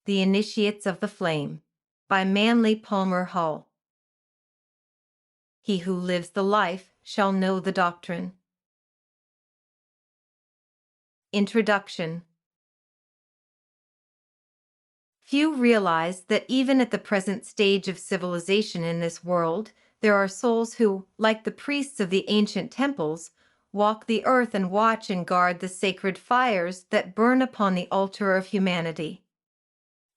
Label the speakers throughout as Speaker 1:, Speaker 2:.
Speaker 1: The Initiates of the Flame, by Manly Palmer Hall. He who lives the life shall know the doctrine. Introduction. Few realize that even at the present stage of civilization in this world, there are souls who, like the priests of the ancient temples, walk the earth and watch and guard the sacred fires that burn upon the altar of humanity.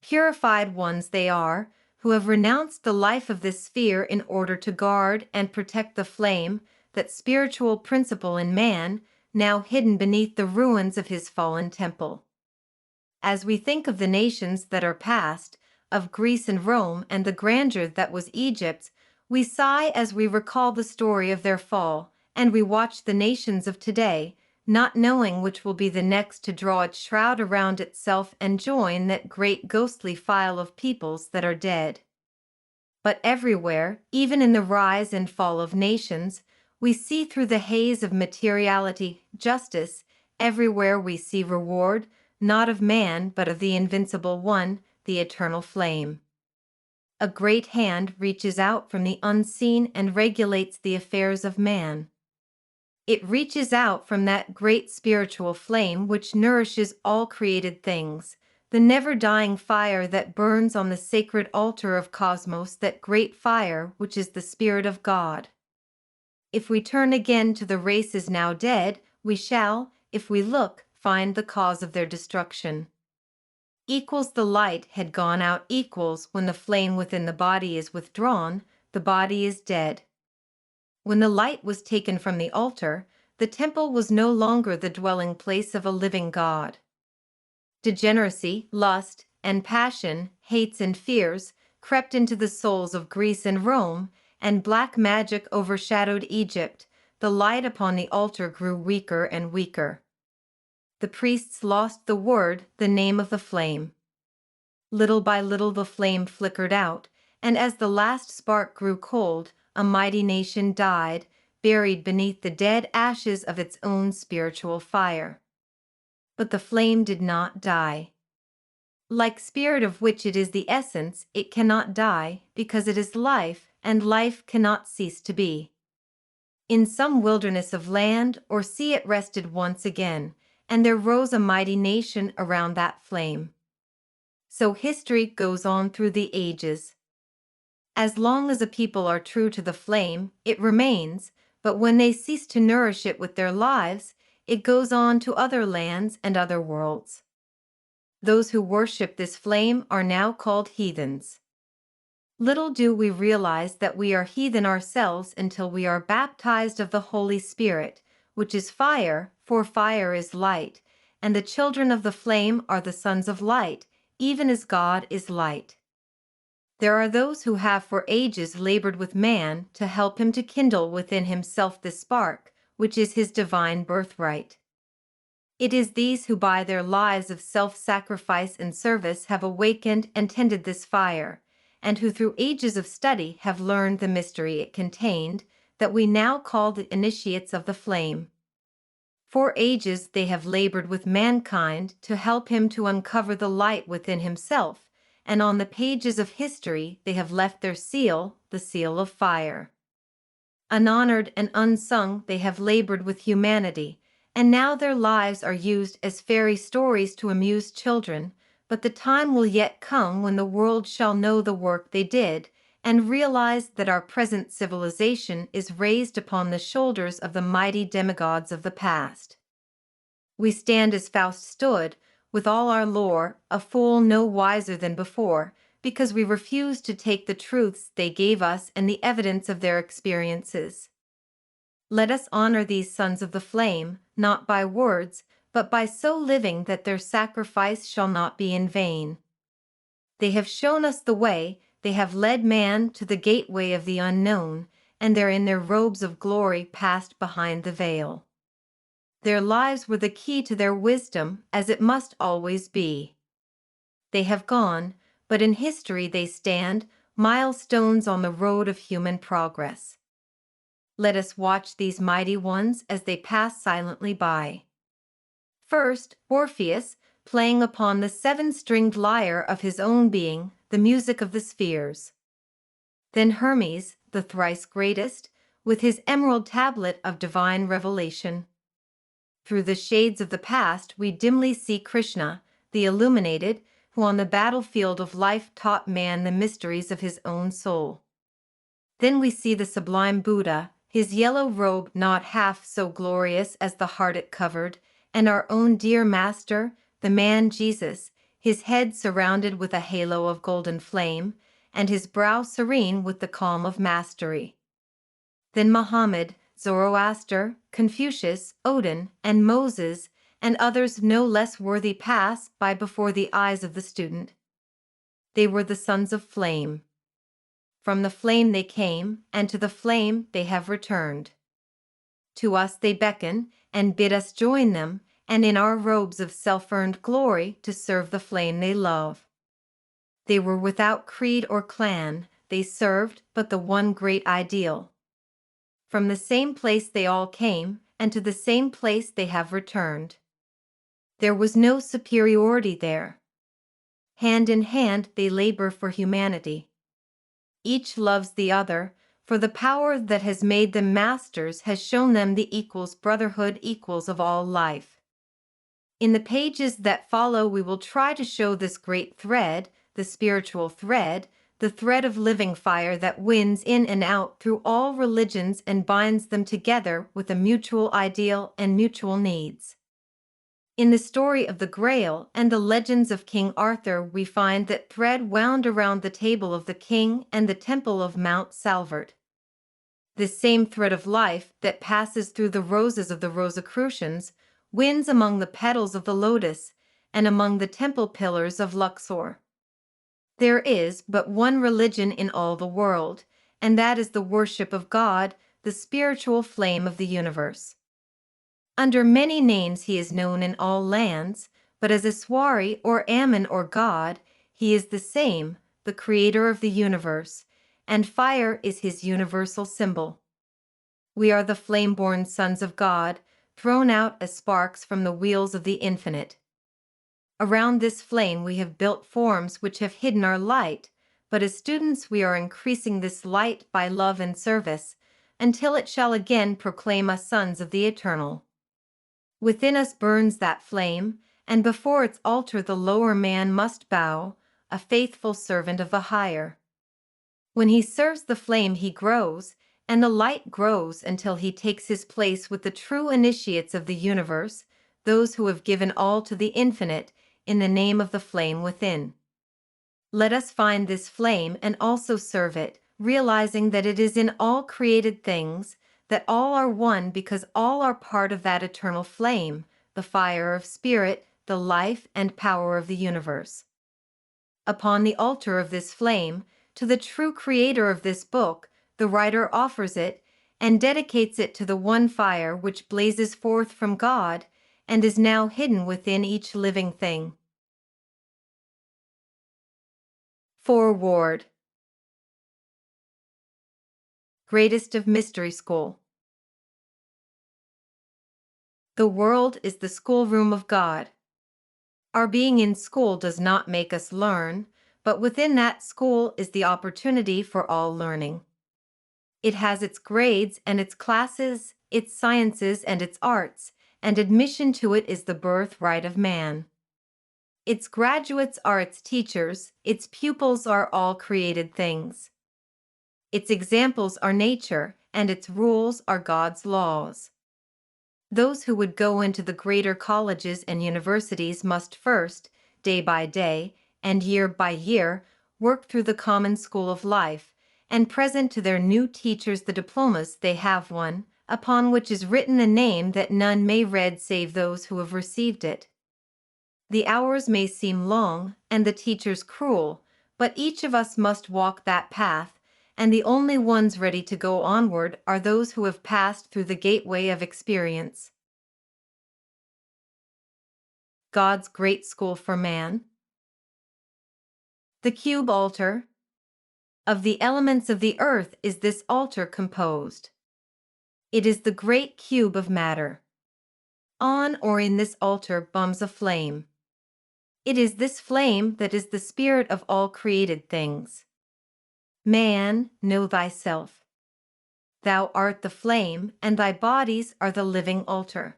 Speaker 1: Purified ones they are, who have renounced the life of this sphere in order to guard and protect the flame, that spiritual principle in man, now hidden beneath the ruins of his fallen temple. As we think of the nations that are past, of Greece and Rome and the grandeur that was Egypt, we sigh as we recall the story of their fall, and we watch the nations of today, not knowing which will be the next to draw its shroud around itself and join that great ghostly file of peoples that are dead. But everywhere, even in the rise and fall of nations, we see through the haze of materiality justice. Everywhere we see reward, not of man but of the invincible one, the eternal flame. A great hand reaches out from the unseen and regulates the affairs of man. It reaches out from that great spiritual flame which nourishes all created things, the never-dying fire that burns on the sacred altar of cosmos, that great fire which is the Spirit of God. If we turn again to the races now dead, we shall, if we look, find the cause of their destruction. Equals the light had gone out equals when the flame within the body is withdrawn, the body is dead. When the light was taken from the altar, the temple was no longer the dwelling place of a living God. Degeneracy, lust, and passion, hates and fears, crept into the souls of Greece and Rome, and black magic overshadowed Egypt. The light upon the altar grew weaker and weaker. The priests lost the word, the name of the flame. Little by little the flame flickered out, and as the last spark grew cold, a mighty nation died, buried beneath the dead ashes of its own spiritual fire. But the flame did not die. Like spirit of which it is the essence, it cannot die, because it is life, and life cannot cease to be. In some wilderness of land or sea it rested once again, and there rose a mighty nation around that flame. So history goes on through the ages. As long as a people are true to the flame, it remains, but when they cease to nourish it with their lives, it goes on to other lands and other worlds. Those who worship this flame are now called heathens. Little do we realize that we are heathen ourselves until we are baptized of the Holy Spirit, which is fire, for fire is light, and the children of the flame are the sons of light, even as God is light. There are those who have for ages labored with man to help him to kindle within himself the spark, which is his divine birthright. It is these who by their lives of self-sacrifice and service have awakened and tended this fire, and who through ages of study have learned the mystery it contained, that we now call the initiates of the flame. For ages they have labored with mankind to help him to uncover the light within himself, and on the pages of history they have left their seal, the seal of fire. Unhonored and unsung they have labored with humanity, and now their lives are used as fairy stories to amuse children, but the time will yet come when the world shall know the work they did, and realize that our present civilization is raised upon the shoulders of the mighty demigods of the past. We stand as Faust stood, with all our lore, a fool no wiser than before, because we refuse to take the truths they gave us and the evidence of their experiences. Let us honor these sons of the flame, not by words, but by so living that their sacrifice shall not be in vain. They have shown us the way, they have led man to the gateway of the unknown, and there in their robes of glory passed behind the veil. Their lives were the key to their wisdom, as it must always be. They have gone, but in history they stand, milestones on the road of human progress. Let us watch these mighty ones as they pass silently by. First, Orpheus, playing upon the seven-stringed lyre of his own being, the music of the spheres. Then Hermes, the thrice greatest, with his emerald tablet of divine revelation. Through the shades of the past we dimly see Krishna, the illuminated, who on the battlefield of life taught man the mysteries of his own soul. Then we see the sublime Buddha, his yellow robe not half so glorious as the heart it covered, and our own dear Master, the man Jesus, his head surrounded with a halo of golden flame, and his brow serene with the calm of mastery. Then Muhammad, Zoroaster, Confucius, Odin, and Moses, and others no less worthy pass by before the eyes of the student. They were the sons of flame. From the flame they came, and to the flame they have returned. To us they beckon, and bid us join them, and in our robes of self-earned glory to serve the flame they love. They were without creed or clan, they served but the one great ideal. From the same place they all came, and to the same place they have returned. There was no superiority there. Hand in hand they labor for humanity. Each loves the other, for the power that has made them masters has shown them the equals brotherhood equals of all life. In the pages that follow we will try to show this great thread, the spiritual thread, the thread of living fire that winds in and out through all religions and binds them together with a mutual ideal and mutual needs. In the story of the Grail and the legends of King Arthur we find that thread wound around the table of the king and the temple of Mount Salvert. This same thread of life that passes through the roses of the Rosicrucians winds among the petals of the lotus and among the temple pillars of Luxor. There is but one religion in all the world, and that is the worship of God, the spiritual flame of the universe. Under many names he is known in all lands, but as Iswari or Ammon or God, he is the same, the creator of the universe, and fire is his universal symbol. We are the flame-born sons of God, thrown out as sparks from the wheels of the infinite. Around this flame we have built forms which have hidden our light, but as students we are increasing this light by love and service, until it shall again proclaim us sons of the eternal. Within us burns that flame, and before its altar the lower man must bow, a faithful servant of the higher. When he serves the flame he grows, and the light grows until he takes his place with the true initiates of the universe, those who have given all to the infinite, in the name of the flame within. Let us find this flame and also serve it, realizing that it is in all created things, that all are one because all are part of that eternal flame, the fire of spirit, the life and power of the universe. Upon the altar of this flame, to the true creator of this book, the writer offers it and dedicates it to the one fire which blazes forth from God and is now hidden within each living thing. Foreword. Greatest of Mystery School. The world is the schoolroom of God. Our being in school does not make us learn, but within that school is the opportunity for all learning. It has its grades and its classes, its sciences and its arts, and admission to it is the birthright of man. Its graduates are its teachers, its pupils are all created things. Its examples are nature, and its rules are God's laws. Those who would go into the greater colleges and universities must first, day by day, and year by year, work through the common school of life, and present to their new teachers the diplomas they have won, upon which is written a name that none may read save those who have received it. The hours may seem long, and the teachers cruel, but each of us must walk that path, and the only ones ready to go onward are those who have passed through the gateway of experience. God's great school for man. The cube altar. Of the elements of the earth is this altar composed. It is the great cube of matter. On or in this altar bums a flame. It is this flame that is the spirit of all created things. Man, know thyself. Thou art the flame, and thy bodies are the living altar.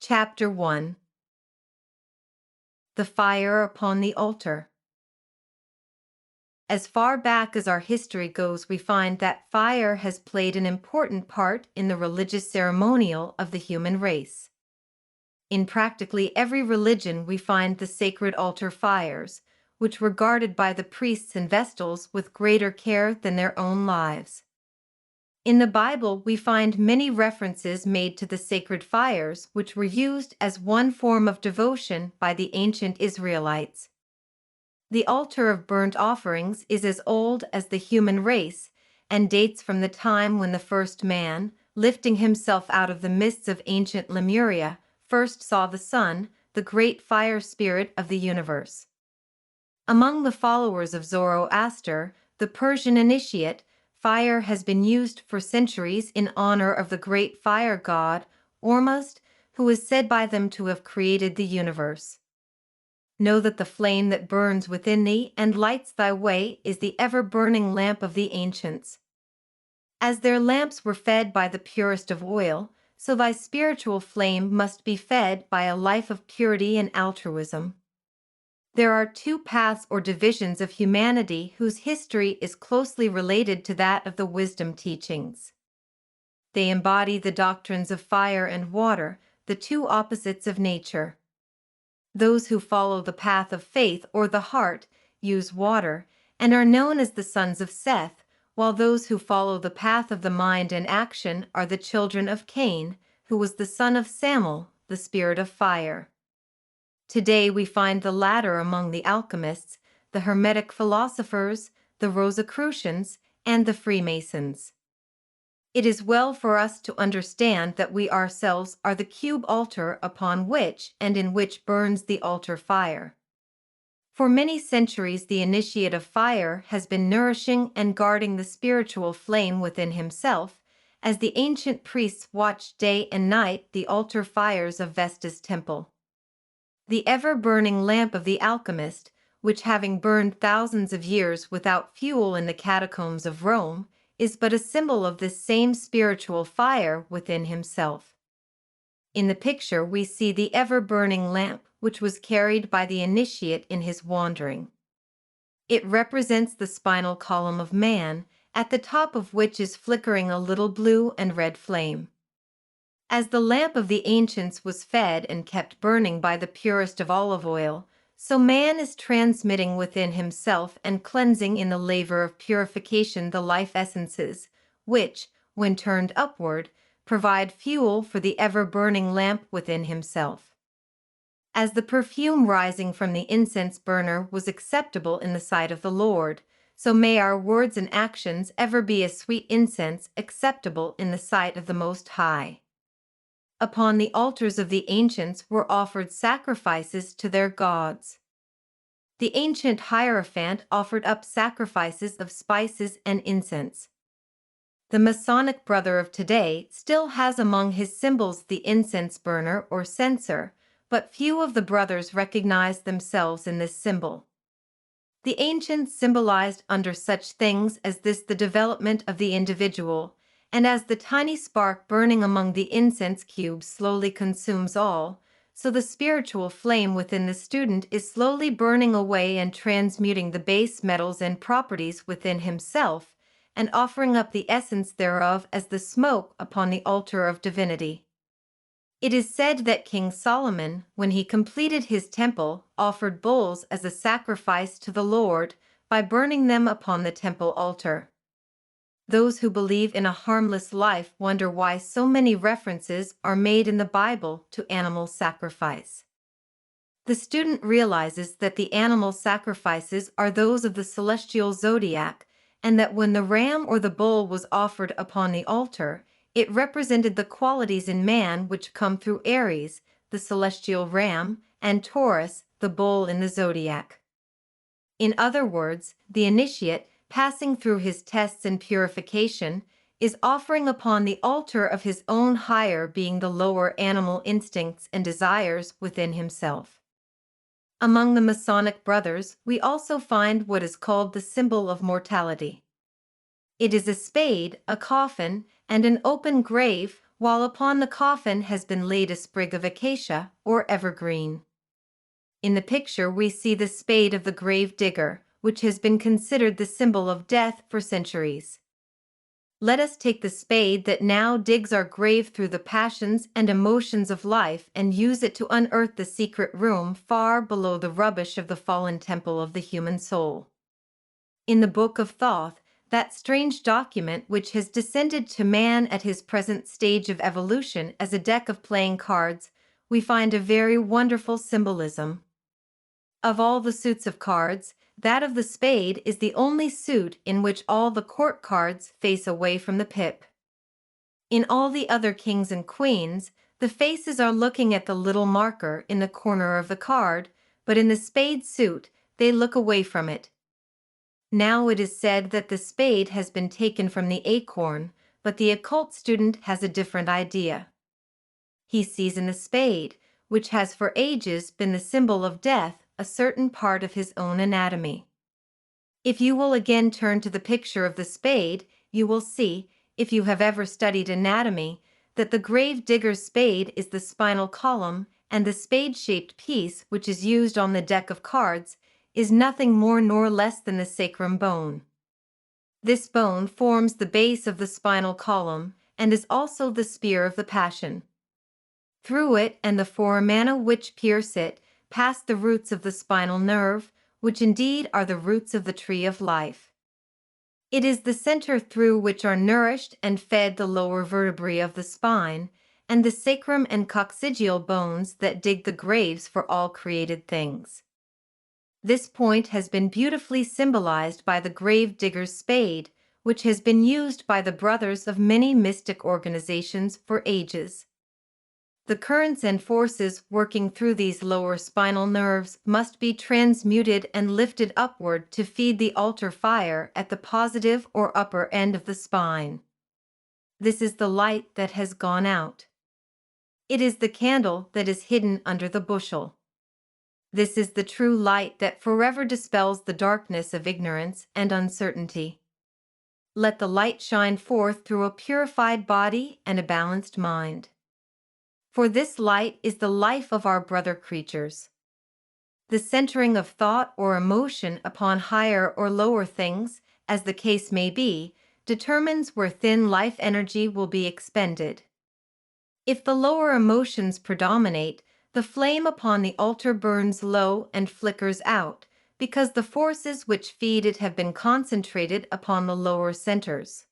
Speaker 1: Chapter 1. The Fire upon the Altar. As far back as our history goes, we find that fire has played an important part in the religious ceremonial of the human race. In practically every religion, we find the sacred altar fires, which were guarded by the priests and vestals with greater care than their own lives. In the Bible, we find many references made to the sacred fires, which were used as one form of devotion by the ancient Israelites. The altar of burnt offerings is as old as the human race and dates from the time when the first man, lifting himself out of the mists of ancient Lemuria, first saw the sun, the great fire spirit of the universe. Among the followers of Zoroaster, the Persian initiate, fire has been used for centuries in honor of the great fire god, Ormuzd, who is said by them to have created the universe. Know that the flame that burns within thee and lights thy way is the ever-burning lamp of the ancients. As their lamps were fed by the purest of oil, so thy spiritual flame must be fed by a life of purity and altruism. There are two paths or divisions of humanity whose history is closely related to that of the wisdom teachings. They embody the doctrines of fire and water, the two opposites of nature. Those who follow the path of faith or the heart use water and are known as the sons of Seth, while those who follow the path of the mind and action are the children of Cain, who was the son of Samuel, the spirit of fire. Today we find the latter among the alchemists, the Hermetic philosophers, the Rosicrucians, and the Freemasons. It is well for us to understand that we ourselves are the cube altar upon which and in which burns the altar fire. For many centuries, the initiate of fire has been nourishing and guarding the spiritual flame within himself, as the ancient priests watched day and night the altar fires of Vesta's temple. The ever-burning lamp of the alchemist, which having burned thousands of years without fuel in the catacombs of Rome, is but a symbol of this same spiritual fire within himself. In the picture we see the ever-burning lamp which was carried by the initiate in his wandering. It represents the spinal column of man, at the top of which is flickering a little blue and red flame. As the lamp of the ancients was fed and kept burning by the purest of olive oil, so man is transmitting within himself and cleansing in the laver of purification the life essences, which, when turned upward, provide fuel for the ever-burning lamp within himself. As the perfume rising from the incense burner was acceptable in the sight of the Lord, so may our words and actions ever be as sweet incense acceptable in the sight of the Most High. Upon the altars of the ancients were offered sacrifices to their gods. The ancient Hierophant offered up sacrifices of spices and incense. The Masonic brother of today still has among his symbols the incense burner or censer, but few of the brothers recognize themselves in this symbol. The ancients symbolized under such things as this the development of the individual, and as the tiny spark burning among the incense cubes slowly consumes all, so the spiritual flame within the student is slowly burning away and transmuting the base metals and properties within himself, and offering up the essence thereof as the smoke upon the altar of divinity. It is said that King Solomon, when he completed his temple, offered bulls as a sacrifice to the Lord by burning them upon the temple altar. Those who believe in a harmless life wonder why so many references are made in the Bible to animal sacrifice. The student realizes that the animal sacrifices are those of the celestial zodiac, and that when the ram or the bull was offered upon the altar, it represented the qualities in man which come through Aries, the celestial ram, and Taurus, the bull in the zodiac. In other words, the initiate, passing through his tests and purification, is offering upon the altar of his own higher being the lower animal instincts and desires within himself. Among the Masonic brothers, we also find what is called the symbol of mortality. It is a spade, a coffin, and an open grave, while upon the coffin has been laid a sprig of acacia or evergreen. In the picture we see the spade of the grave digger, which has been considered the symbol of death for centuries. Let us take the spade that now digs our grave through the passions and emotions of life and use it to unearth the secret room far below the rubbish of the fallen temple of the human soul. In the Book of Thoth, that strange document which has descended to man at his present stage of evolution as a deck of playing cards, we find a very wonderful symbolism. Of all the suits of cards, that of the spade is the only suit in which all the court cards face away from the pip. In all the other kings and queens, the faces are looking at the little marker in the corner of the card, but in the spade suit, they look away from it. Now it is said that the spade has been taken from the acorn, but the occult student has a different idea. He sees in the spade, which has for ages been the symbol of death, a certain part of his own anatomy. If you will again turn to the picture of the spade, you will see, if you have ever studied anatomy, that the grave digger's spade is the spinal column, and the spade-shaped piece which is used on the deck of cards is nothing more nor less than the sacrum bone. This bone forms the base of the spinal column and is also the spear of the passion. Through it and the foramina which pierce it pass the roots of the spinal nerve, which indeed are the roots of the tree of life. It is the center through which are nourished and fed the lower vertebrae of the spine, and the sacrum and coccygeal bones that dig the graves for all created things. This point has been beautifully symbolized by the grave digger's spade, which has been used by the brothers of many mystic organizations for ages. The currents and forces working through these lower spinal nerves must be transmuted and lifted upward to feed the altar fire at the positive or upper end of the spine. This is the light that has gone out. It is the candle that is hidden under the bushel. This is the true light that forever dispels the darkness of ignorance and uncertainty. Let the light shine forth through a purified body and a balanced mind. For this light is the life of our brother creatures. The centering of thought or emotion upon higher or lower things, as the case may be, determines where thin life energy will be expended. If the lower emotions predominate, the flame upon the altar burns low and flickers out, because the forces which feed it have been concentrated upon the lower centers.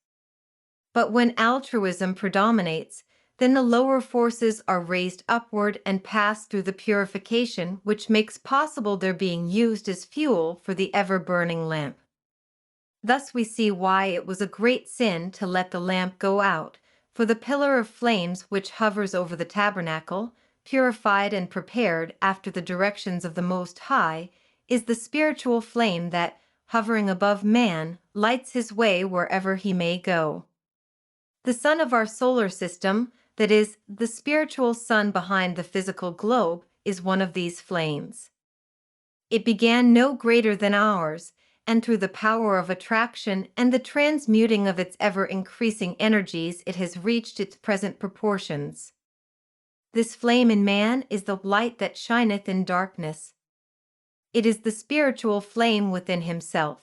Speaker 1: But when altruism predominates, then the lower forces are raised upward and pass through the purification which makes possible their being used as fuel for the ever-burning lamp. Thus we see why it was a great sin to let the lamp go out, for the pillar of flames which hovers over the tabernacle, purified and prepared after the directions of the Most High, is the spiritual flame that, hovering above man, lights his way wherever he may go. The sun of our solar system, that is, the spiritual sun behind the physical globe, is one of these flames. It began no greater than ours, and through the power of attraction and the transmuting of its ever-increasing energies it has reached its present proportions. This flame in man is the light that shineth in darkness. It is the spiritual flame within himself.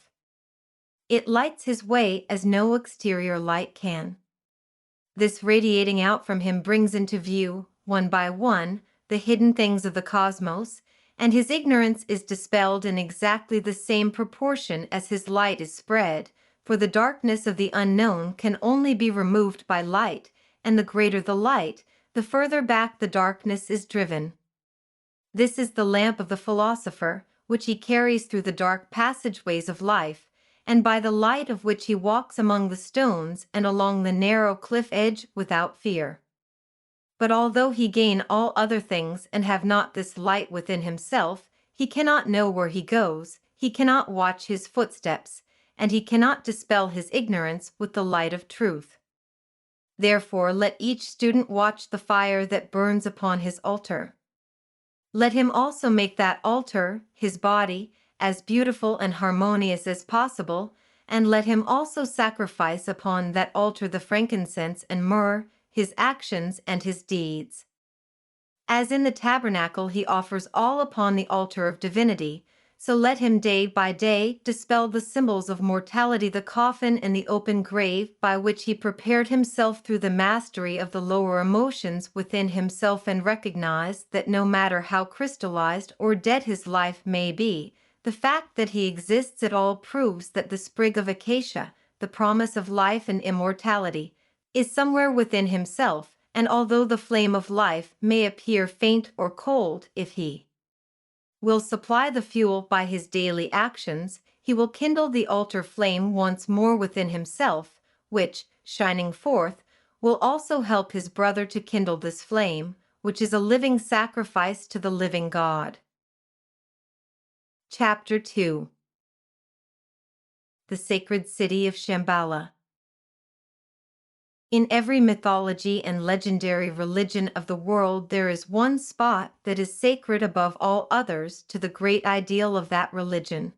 Speaker 1: It lights his way as no exterior light can. This radiating out from him brings into view, one by one, the hidden things of the cosmos, and his ignorance is dispelled in exactly the same proportion as his light is spread, for the darkness of the unknown can only be removed by light, and the greater the light, the further back the darkness is driven. This is the lamp of the philosopher, which he carries through the dark passageways of life, and by the light of which he walks among the stones and along the narrow cliff edge without fear. But although he gain all other things and have not this light within himself, he cannot know where he goes, he cannot watch his footsteps, and he cannot dispel his ignorance with the light of truth. Therefore let each student watch the fire that burns upon his altar. Let him also make that altar, his body, as beautiful and harmonious as possible, and let him also sacrifice upon that altar the frankincense and myrrh, his actions and his deeds. As in the tabernacle he offers all upon the altar of divinity, so let him day by day dispel the symbols of mortality, the coffin and the open grave, by which he prepared himself through the mastery of the lower emotions within himself, and recognize that no matter how crystallized or dead his life may be, the fact that he exists at all proves that the sprig of acacia, the promise of life and immortality, is somewhere within himself, and although the flame of life may appear faint or cold, if he will supply the fuel by his daily actions, he will kindle the altar flame once more within himself, which, shining forth, will also help his brother to kindle this flame, which is a living sacrifice to the living God. Chapter 2. The Sacred City of Shamballa. In every mythology and legendary religion of the world, there is one spot that is sacred above all others to the great ideal of that religion.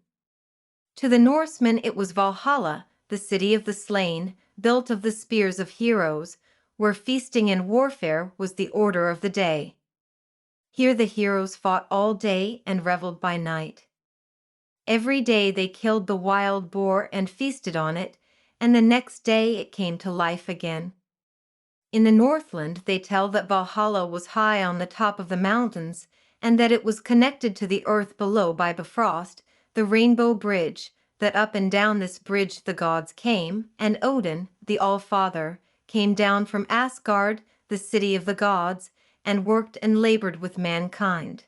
Speaker 1: To the Norsemen it was Valhalla, the city of the slain, built of the spears of heroes, where feasting and warfare was the order of the day. Here the heroes fought all day and reveled by night. Every day they killed the wild boar and feasted on it, and the next day it came to life again. In the Northland they tell that Valhalla was high on the top of the mountains, and that it was connected to the earth below by Bifrost, the rainbow bridge, that up and down this bridge the gods came, and Odin, the All-Father, came down from Asgard, the city of the gods, and worked and labored with mankind.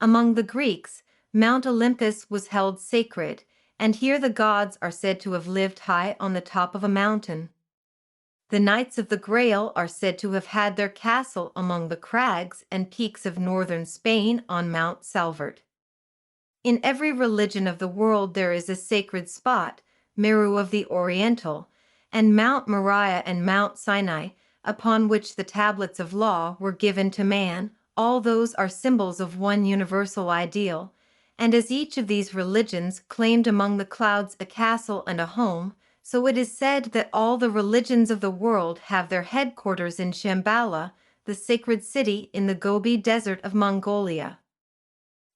Speaker 1: Among the Greeks, Mount Olympus was held sacred, and here the gods are said to have lived high on the top of a mountain. The Knights of the Grail are said to have had their castle among the crags and peaks of northern Spain on Mount Salvert. In every religion of the world there is a sacred spot, Meru of the Oriental, and Mount Moriah and Mount Sinai, upon which the tablets of law were given to man. All those are symbols of one universal ideal, and as each of these religions claimed among the clouds a castle and a home, so it is said that all the religions of the world have their headquarters in Shamballa, the sacred city in the Gobi Desert of Mongolia.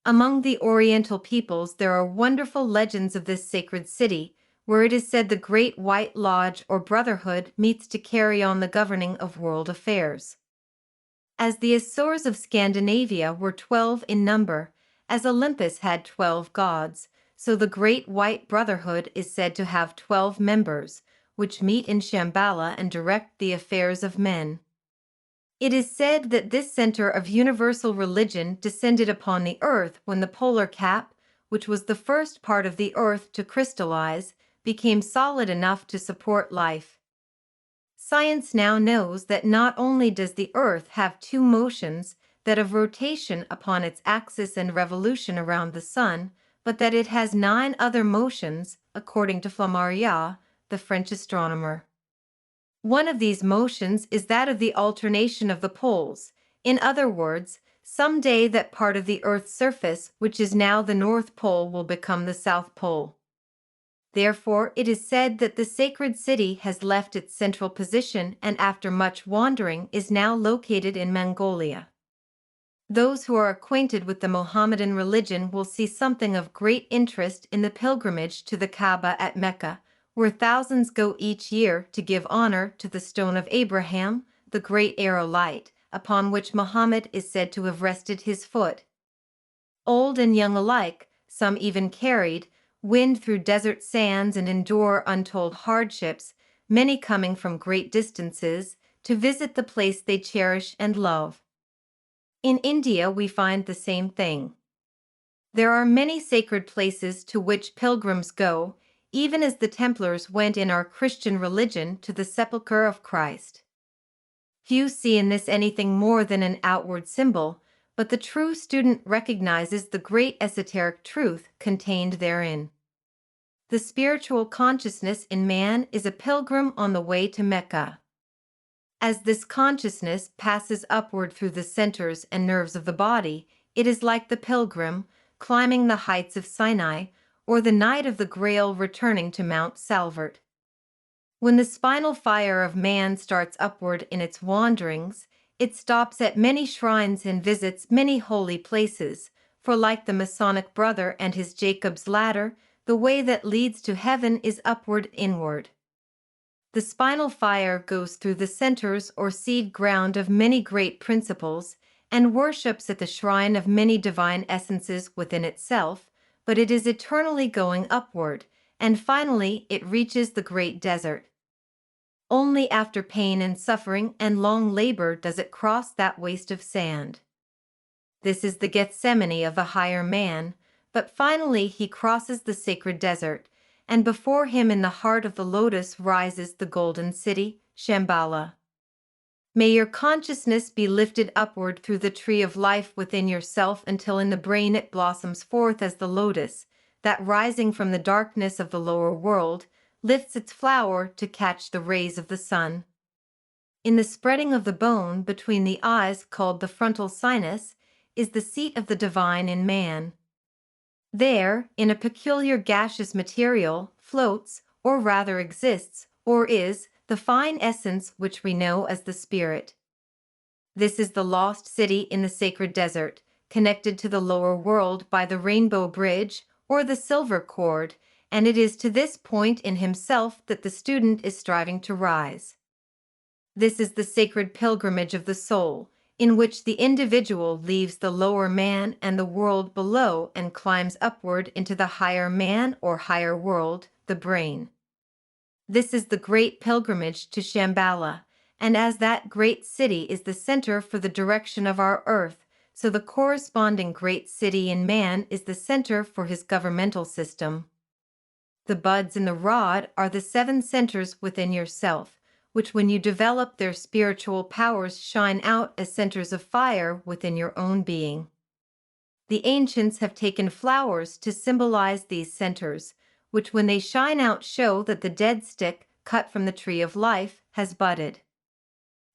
Speaker 1: Among the Oriental peoples there are wonderful legends of this sacred city, where it is said the Great White Lodge or Brotherhood meets to carry on the governing of world affairs. As the Azores of Scandinavia were 12 in number, as Olympus had 12 gods, so the Great White Brotherhood is said to have 12 members, which meet in Shamballa and direct the affairs of men. It is said that this center of universal religion descended upon the earth when the polar cap, which was the first part of the earth to crystallize, became solid enough to support life. Science now knows that not only does the earth have two motions, that of rotation upon its axis and revolution around the sun, but that it has 9 other motions, according to Flammarion, the French astronomer. One of these motions is that of the alternation of the poles. In other words, some day that part of the Earth's surface which is now the North Pole will become the South Pole. Therefore, it is said that the sacred city has left its central position and after much wandering is now located in Mongolia. Those who are acquainted with the Mohammedan religion will see something of great interest in the pilgrimage to the Kaaba at Mecca, where thousands go each year to give honor to the stone of Abraham, the great aerolite, upon which Muhammad is said to have rested his foot. Old and young alike, some even carried, wind through desert sands and endure untold hardships, many coming from great distances, to visit the place they cherish and love. In India we find the same thing. There are many sacred places to which pilgrims go, even as the Templars went in our Christian religion to the sepulchre of Christ. Few see in this anything more than an outward symbol, but the true student recognizes the great esoteric truth contained therein. The spiritual consciousness in man is a pilgrim on the way to Mecca. As this consciousness passes upward through the centers and nerves of the body, It is like the pilgrim climbing the heights of Sinai, or the knight of the Grail returning to Mount Salvert. When the spinal fire of man starts upward in its wanderings, it stops at many shrines and visits many holy places, for like the Masonic brother and his Jacob's ladder, the way that leads to heaven is upward inward. The spinal fire goes through the centers or seed ground of many great principles, and worships at the shrine of many divine essences within itself, but it is eternally going upward, and finally it reaches the great desert. Only after pain and suffering and long labor does it cross that waste of sand. This is the Gethsemane of the higher man, but finally he crosses the sacred desert, and before him in the heart of the lotus rises the golden city, Shamballa. May your consciousness be lifted upward through the tree of life within yourself until in the brain it blossoms forth as the lotus, that rising from the darkness of the lower world, lifts its flower to catch the rays of the sun. In the spreading of the bone between the eyes called the frontal sinus is the seat of the divine in man. There, in a peculiar gaseous material, floats, or rather exists, or is, the fine essence which we know as the spirit. This is the lost city in the sacred desert, connected to the lower world by the rainbow bridge or the silver cord, and it is to this point in himself that the student is striving to rise. This is the sacred pilgrimage of the soul, in which the individual leaves the lower man and the world below and climbs upward into the higher man or higher world, the brain. This is the great pilgrimage to Shamballa, and as that great city is the center for the direction of our earth, so the corresponding great city in man is the center for his governmental system. The buds in the rod are the 7 centers within yourself, which when you develop their spiritual powers shine out as centers of fire within your own being. The ancients have taken flowers to symbolize these centers, which when they shine out show that the dead stick, cut from the tree of life, has budded.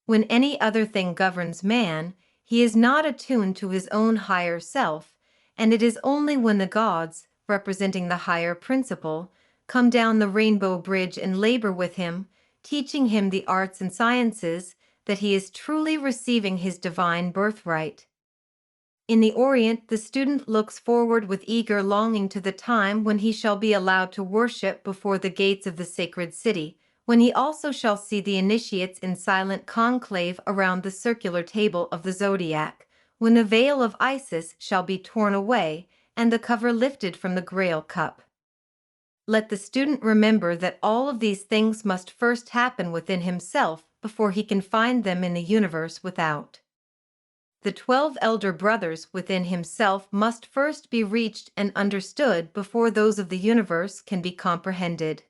Speaker 1: When any other thing governs man, he is not attuned to his own higher self, and it is only when the gods, representing the higher principle, come down the rainbow bridge and labor with him, teaching him the arts and sciences, that he is truly receiving his divine birthright. In the Orient, the student looks forward with eager longing to the time when he shall be allowed to worship before the gates of the sacred city, when he also shall see the initiates in silent conclave around the circular table of the zodiac, when the veil of Isis shall be torn away and the cover lifted from the Grail cup. Let the student remember that all of these things must first happen within himself before he can find them in the universe without. The 12 elder brothers within himself must first be reached and understood before those of the universe can be comprehended.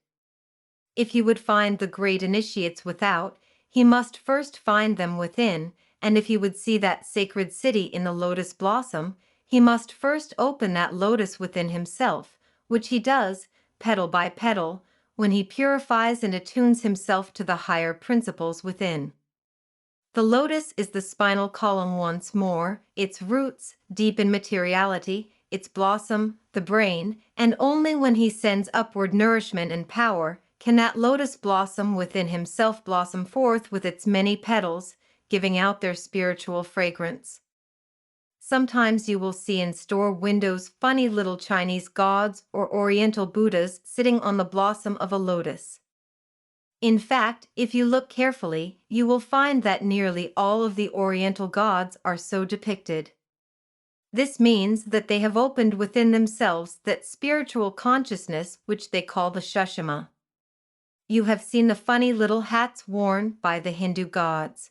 Speaker 1: If he would find the great initiates without, he must first find them within, and if he would see that sacred city in the lotus blossom, he must first open that lotus within himself, which he does, petal by petal, when he purifies and attunes himself to the higher principles within. The lotus is the spinal column once more, its roots, deep in materiality, its blossom, the brain, and only when he sends upward nourishment and power can that lotus blossom within himself blossom forth with its many petals, giving out their spiritual fragrance. Sometimes you will see in store windows funny little Chinese gods or Oriental Buddhas sitting on the blossom of a lotus. In fact, if you look carefully, you will find that nearly all of the Oriental gods are so depicted. This means that they have opened within themselves that spiritual consciousness which they call the Sushma. You have seen the funny little hats worn by the Hindu gods.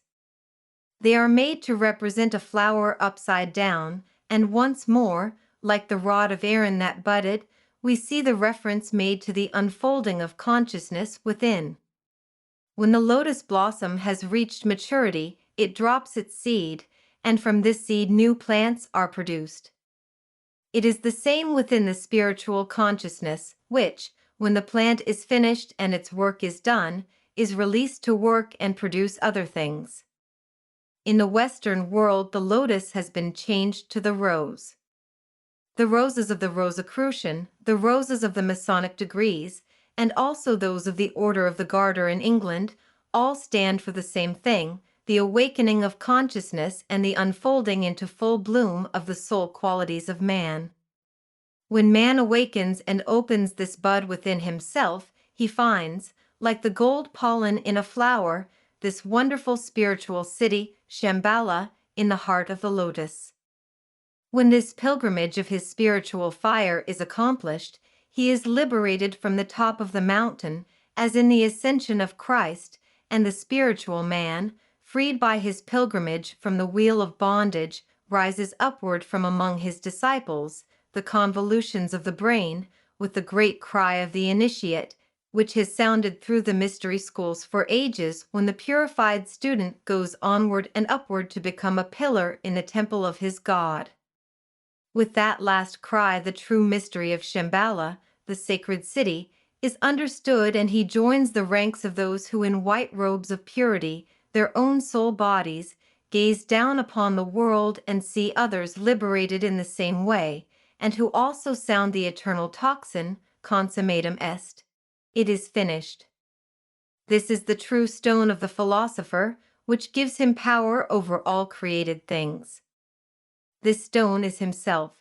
Speaker 1: They are made to represent a flower upside down, and once more, like the rod of Aaron that budded, we see the reference made to the unfolding of consciousness within. When the lotus blossom has reached maturity, it drops its seed, and from this seed new plants are produced. It is the same within the spiritual consciousness, which, when the plant is finished and its work is done, is released to work and produce other things. In the Western world, the lotus has been changed to the rose. The roses of the Rosicrucian, the roses of the Masonic degrees, and also those of the Order of the Garter in England, all stand for the same thing, the awakening of consciousness and the unfolding into full bloom of the soul qualities of man. When man awakens and opens this bud within himself, he finds, like the gold pollen in a flower, this wonderful spiritual city, Shamballa, in the heart of the lotus. When this pilgrimage of his spiritual fire is accomplished, he is liberated from the top of the mountain, as in the ascension of Christ, and the spiritual man, freed by his pilgrimage from the wheel of bondage, rises upward from among his disciples, the convolutions of the brain, with the great cry of the initiate, which has sounded through the mystery schools for ages, when the purified student goes onward and upward to become a pillar in the temple of his God. With that last cry, the true mystery of Shamballa, the sacred city, is understood, and he joins the ranks of those who in white robes of purity, their own soul bodies, gaze down upon the world and see others liberated in the same way, and who also sound the eternal tocsin, consummatum est. It is finished. This is the true stone of the philosopher, which gives him power over all created things. This stone is himself.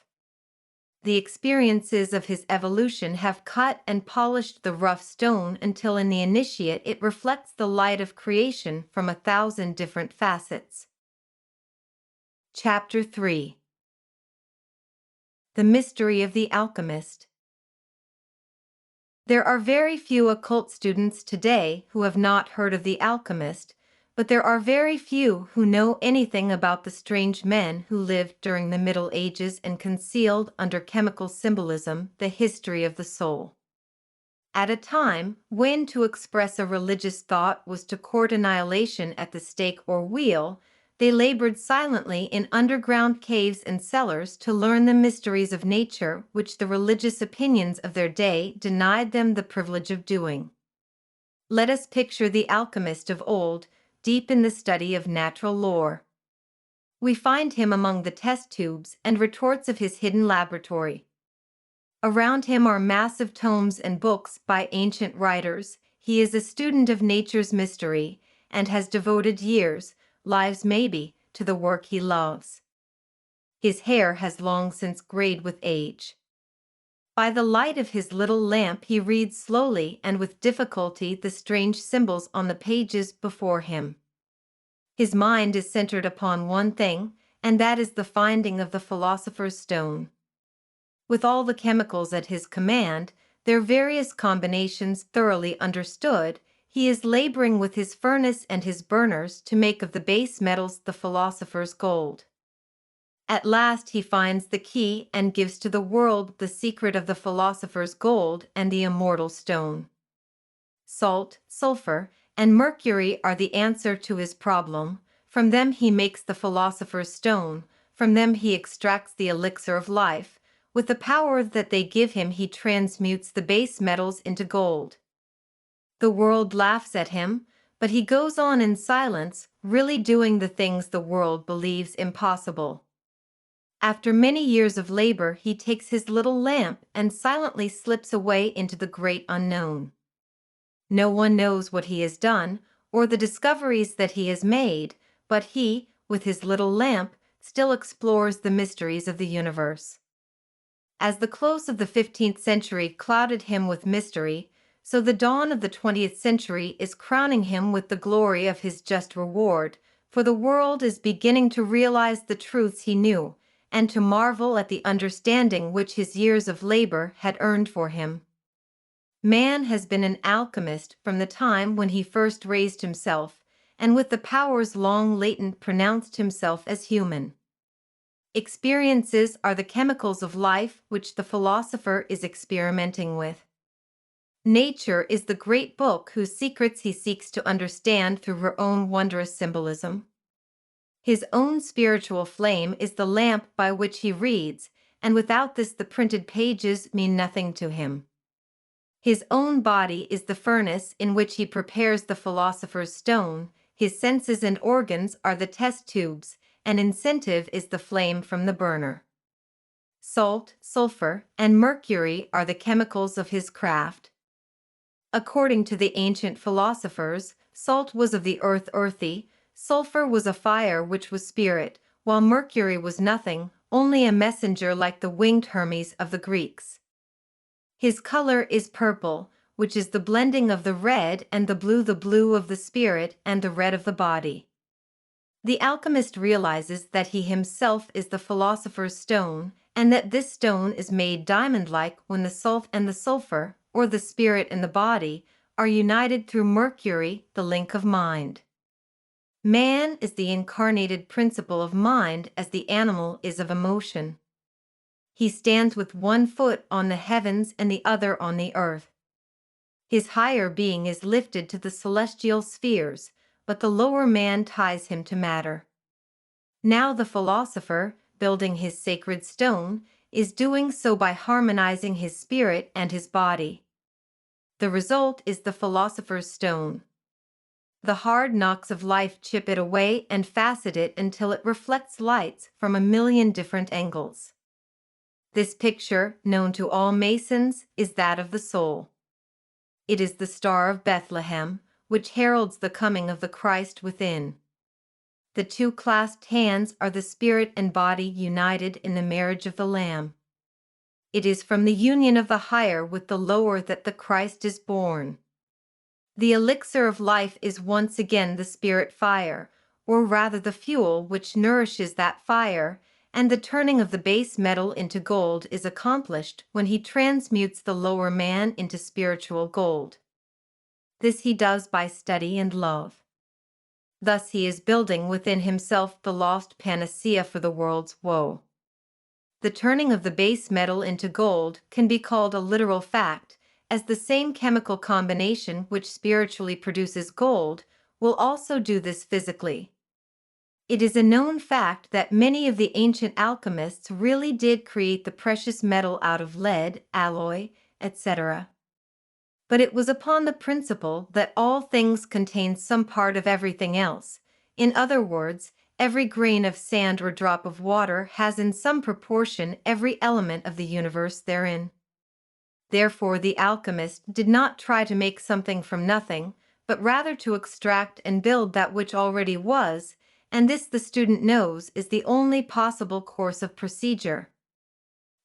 Speaker 1: The experiences of his evolution have cut and polished the rough stone until in the initiate it reflects the light of creation from 1,000 different facets. Chapter 3. The Mystery of the Alchemist. There are very few occult students today who have not heard of the alchemist, but there are very few who know anything about the strange men who lived during the Middle Ages and concealed under chemical symbolism the history of the soul. At a time when to express a religious thought was to court annihilation at the stake or wheel, they labored silently in underground caves and cellars to learn the mysteries of nature which the religious opinions of their day denied them the privilege of doing. Let us picture the alchemist of old, deep in the study of natural lore. We find him among the test tubes and retorts of his hidden laboratory. Around him are massive tomes and books by ancient writers. He is a student of nature's mystery and has devoted years, lives maybe, to the work he loves. His hair has long since grayed with age. By the light of his little lamp he reads slowly and with difficulty the strange symbols on the pages before him. His mind is centered upon one thing, and that is the finding of the philosopher's stone. With all the chemicals at his command, their various combinations thoroughly understood, he is laboring with his furnace and his burners to make of the base metals the philosopher's gold. At last he finds the key and gives to the world the secret of the philosopher's gold and the immortal stone. Salt, sulfur, and mercury are the answer to his problem. From them he makes the philosopher's stone, from them he extracts the elixir of life. With the power that they give him he transmutes the base metals into gold. The world laughs at him, but he goes on in silence, really doing the things the world believes impossible. After many years of labor, he takes his little lamp and silently slips away into the great unknown. No one knows what he has done or the discoveries that he has made, but he, with his little lamp, still explores the mysteries of the universe. As the close of the 15th century clouded him with mystery, so the dawn of the 20th century is crowning him with the glory of his just reward, for the world is beginning to realize the truths he knew, and to marvel at the understanding which his years of labor had earned for him. Man has been an alchemist from the time when he first raised himself, and with the powers long latent pronounced himself as human. Experiences are the chemicals of life which the philosopher is experimenting with. Nature is the great book whose secrets he seeks to understand through her own wondrous symbolism. His own spiritual flame is the lamp by which he reads, and without this the printed pages mean nothing to him. His own body is the furnace in which he prepares the philosopher's stone. His senses and organs are the test tubes, and incentive is the flame from the burner. Salt, sulfur, and mercury are the chemicals of his craft. According to the ancient philosophers, salt was of the earth earthy, sulfur was a fire which was spirit, while mercury was nothing, only a messenger like the winged Hermes of the Greeks. His color is purple, which is the blending of the red and the blue of the spirit and the red of the body. The alchemist realizes that he himself is the philosopher's stone, and that this stone is made diamond-like when the salt and the sulfur, or the spirit and the body, are united through mercury, the link of mind. Man is the incarnated principle of mind as the animal is of emotion. He stands with one foot on the heavens and the other on the earth. His higher being is lifted to the celestial spheres, but the lower man ties him to matter. Now the philosopher, building his sacred stone, is doing so by harmonizing his spirit and his body. The result is the philosopher's stone. The hard knocks of life chip it away and facet it until it reflects lights from a million different angles. This picture, known to all Masons, is that of the soul. It is the Star of Bethlehem, which heralds the coming of the Christ within. The two clasped hands are the spirit and body united in the marriage of the Lamb. It is from the union of the higher with the lower that the Christ is born. The elixir of life is once again the spirit fire, or rather the fuel which nourishes that fire, and the turning of the base metal into gold is accomplished when he transmutes the lower man into spiritual gold. This he does by study and love. Thus he is building within himself the lost panacea for the world's woe. The turning of the base metal into gold can be called a literal fact, as the same chemical combination which spiritually produces gold will also do this physically. It is a known fact that many of the ancient alchemists really did create the precious metal out of lead, alloy, etc. But it was upon the principle that all things contain some part of everything else. In other words, every grain of sand or drop of water has in some proportion every element of the universe therein. Therefore the alchemist did not try to make something from nothing, but rather to extract and build that which already was, and this the student knows is the only possible course of procedure.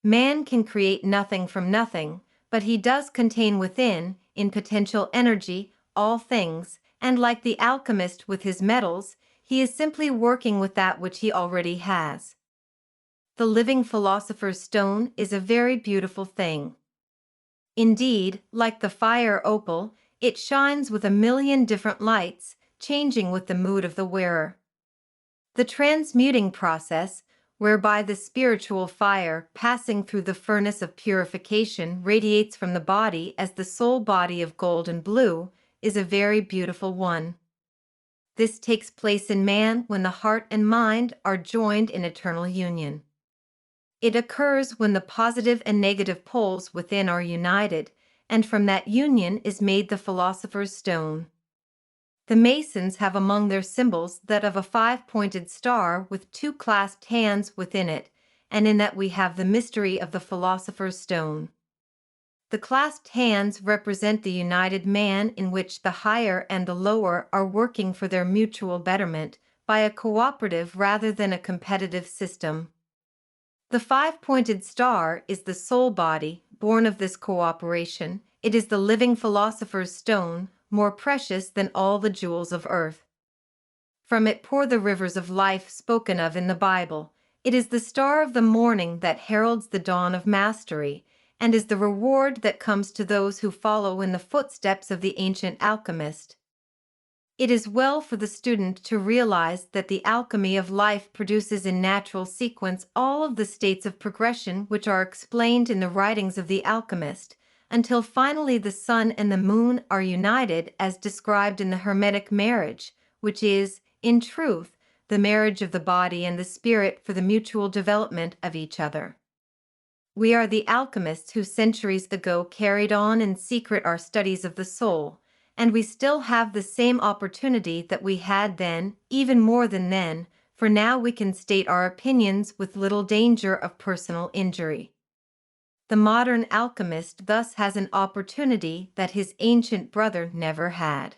Speaker 1: Man can create nothing from nothing, but he does contain within, in potential energy, all things, and like the alchemist with his metals, he is simply working with that which he already has. The living philosopher's stone is a very beautiful thing. Indeed, like the fire opal, it shines with a million different lights, changing with the mood of the wearer. The transmuting process, whereby the spiritual fire passing through the furnace of purification radiates from the body as the soul body of gold and blue, is a very beautiful one. This takes place in man when the heart and mind are joined in eternal union. It occurs when the positive and negative poles within are united, and from that union is made the philosopher's stone. The Masons have among their symbols that of a 5-pointed star with 2 clasped hands within it, and in that we have the mystery of the philosopher's stone. The clasped hands represent the united man in which the higher and the lower are working for their mutual betterment by a cooperative rather than a competitive system. The 5-pointed star is the soul body, born of this cooperation. It is the living philosopher's stone, more precious than all the jewels of earth. From it pour the rivers of life spoken of in the Bible. It is the star of the morning that heralds the dawn of mastery, and is the reward that comes to those who follow in the footsteps of the ancient alchemist. It is well for the student to realize that the alchemy of life produces in natural sequence all of the states of progression which are explained in the writings of the alchemist, until finally the sun and the moon are united as described in the Hermetic marriage, which is, in truth, the marriage of the body and the spirit for the mutual development of each other. We are the alchemists who centuries ago carried on in secret our studies of the soul, and we still have the same opportunity that we had then, even more than then, for now we can state our opinions with little danger of personal injury. The modern alchemist thus has an opportunity that his ancient brother never had.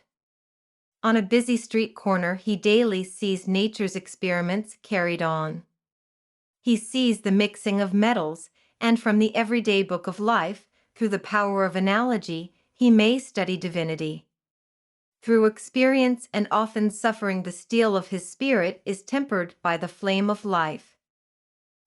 Speaker 1: On a busy street corner he daily sees nature's experiments carried on. He sees the mixing of metals, and from the everyday book of life, through the power of analogy, he may study divinity. Through experience and often suffering, the steel of his spirit is tempered by the flame of life.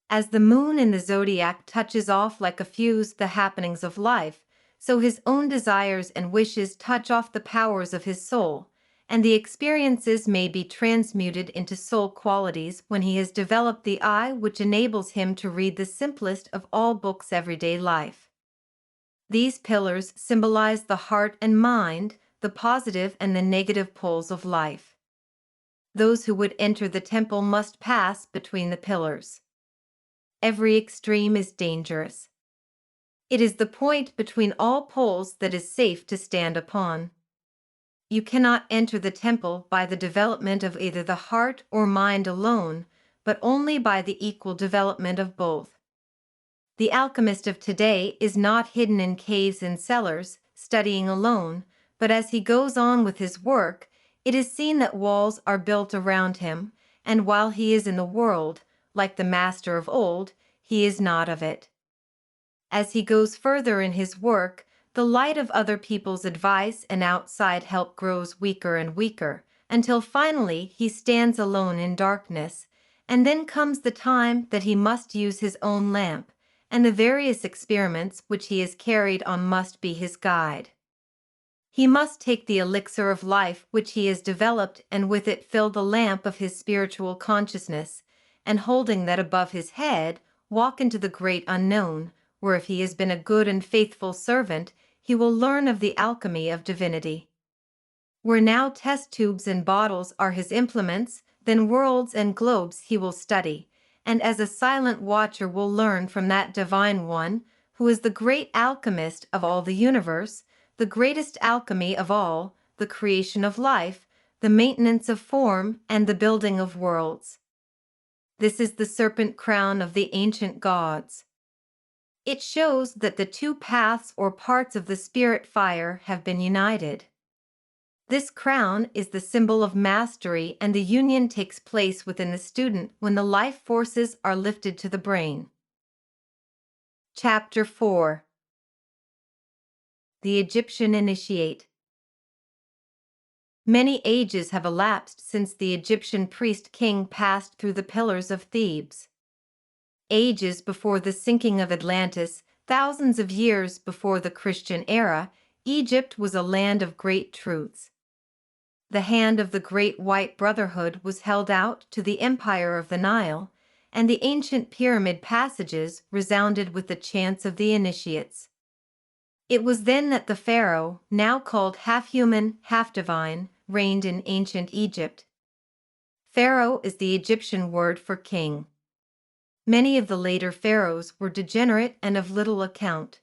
Speaker 1: As the moon in the zodiac touches off like a fuse the happenings of life, so his own desires and wishes touch off the powers of his soul, and the experiences may be transmuted into soul qualities when he has developed the eye which enables him to read the simplest of all books, everyday life. These pillars symbolize the heart and mind, the positive and the negative poles of life. Those who would enter the temple must pass between the pillars. Every extreme is dangerous. It is the point between all poles that is safe to stand upon. You cannot enter the temple by the development of either the heart or mind alone, but only by the equal development of both. The alchemist of today is not hidden in caves and cellars, studying alone, but as he goes on with his work, it is seen that walls are built around him, and while he is in the world, like the master of old, he is not of it. As he goes further in his work, the light of other people's advice and outside help grows weaker and weaker, until finally he stands alone in darkness, and then comes the time that he must use his own lamp, and the various experiments which he has carried on must be his guide. He must take the elixir of life which he has developed and with it fill the lamp of his spiritual consciousness, and holding that above his head, walk into the great unknown, where if he has been a good and faithful servant, he will learn of the alchemy of divinity. Where now test tubes and bottles are his implements, then worlds and globes he will study, and as a silent watcher will learn from that divine one, who is the great alchemist of all the universe, the greatest alchemy of all, the creation of life, the maintenance of form, and the building of worlds. This is the serpent crown of the ancient gods. It shows that the two paths or parts of the spirit fire have been united. This crown is the symbol of mastery, and the union takes place within the student when the life forces are lifted to the brain. Chapter 4. The Egyptian Initiate. Many ages have elapsed since the Egyptian priest-king passed through the pillars of Thebes. Ages before the sinking of Atlantis, thousands of years before the Christian era, Egypt was a land of great truths. The hand of the great white brotherhood was held out to the empire of the Nile, and the ancient pyramid passages resounded with the chants of the initiates. It was then that the pharaoh, now called half-human, half-divine, reigned in ancient Egypt. Pharaoh is the Egyptian word for king. Many of the later pharaohs were degenerate and of little account.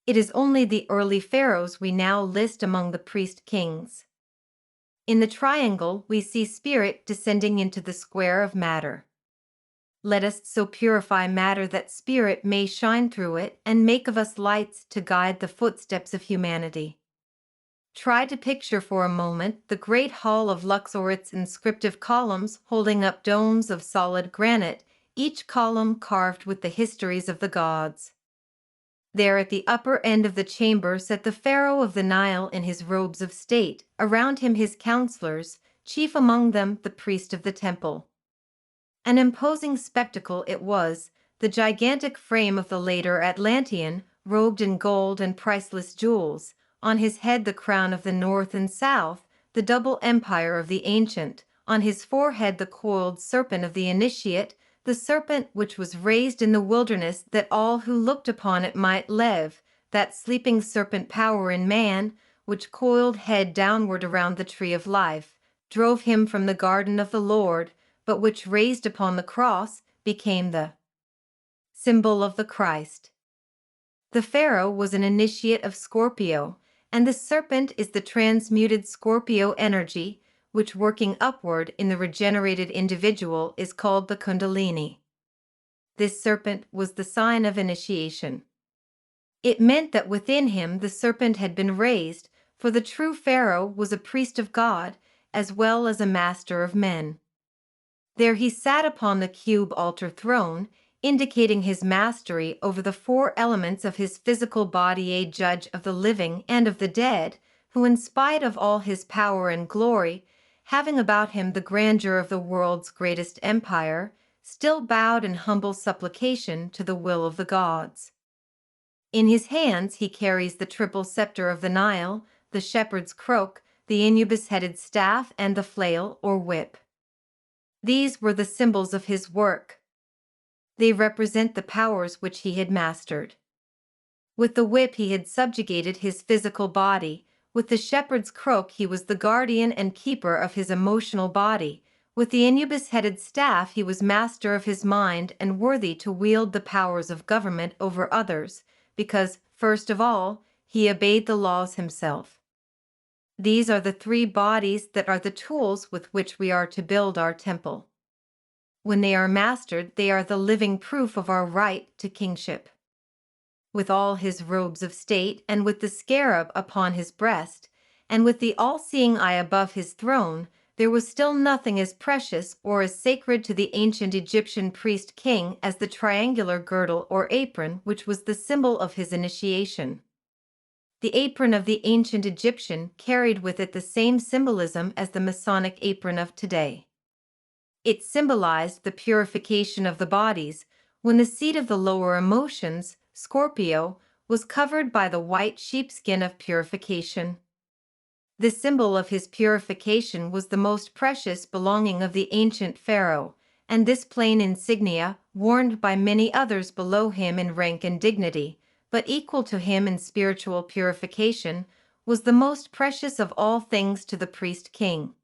Speaker 1: It is only the early pharaohs we now list among the priest-kings. In the triangle we see spirit descending into the square of matter. Let us so purify matter that spirit may shine through it and make of us lights to guide the footsteps of humanity. Try to picture for a moment the great hall of Luxor's inscriptive columns holding up domes of solid granite, each column carved with the histories of the gods. There at the upper end of the chamber sat the pharaoh of the Nile in his robes of state, around him his counselors, chief among them the priest of the temple. An imposing spectacle it was, the gigantic frame of the later Atlantean, robed in gold and priceless jewels, on his head the crown of the north and south, the double empire of the ancient, on his forehead the coiled serpent of the initiate, the serpent which was raised in the wilderness that all who looked upon it might live, that sleeping serpent power in man, which coiled head downward around the tree of life, drove him from the garden of the Lord, but which raised upon the cross, became the symbol of the Christ. The pharaoh was an initiate of Scorpio, and the serpent is the transmuted Scorpio energy, which working upward in the regenerated individual is called the Kundalini. This serpent was the sign of initiation. It meant that within him the serpent had been raised, for the true Pharaoh was a priest of God, as well as a master of men. There he sat upon the cube altar throne, indicating his mastery over the four elements of his physical body, a judge of the living and of the dead, who in spite of all his power and glory, having about him the grandeur of the world's greatest empire, still bowed in humble supplication to the will of the gods. In his hands he carries the triple scepter of the Nile, the shepherd's crook, the incubus-headed staff, and the flail or whip. These were the symbols of his work. They represent the powers which he had mastered. With the whip he had subjugated his physical body. With the shepherd's crook he was the guardian and keeper of his emotional body. With the incubus-headed staff he was master of his mind and worthy to wield the powers of government over others, because, first of all, he obeyed the laws himself. These are the three bodies that are the tools with which we are to build our temple. When they are mastered, they are the living proof of our right to kingship. With all his robes of state, and with the scarab upon his breast, and with the all-seeing eye above his throne, there was still nothing as precious or as sacred to the ancient Egyptian priest-king as the triangular girdle or apron which was the symbol of his initiation. The apron of the ancient Egyptian carried with it the same symbolism as the Masonic apron of today. It symbolized the purification of the bodies, when the seat of the lower emotions, Scorpio, was covered by the white sheepskin of purification. The symbol of his purification was the most precious belonging of the ancient pharaoh, and this plain insignia, worn by many others below him in rank and dignity, but equal to him in spiritual purification, was the most precious of all things to the priest-king.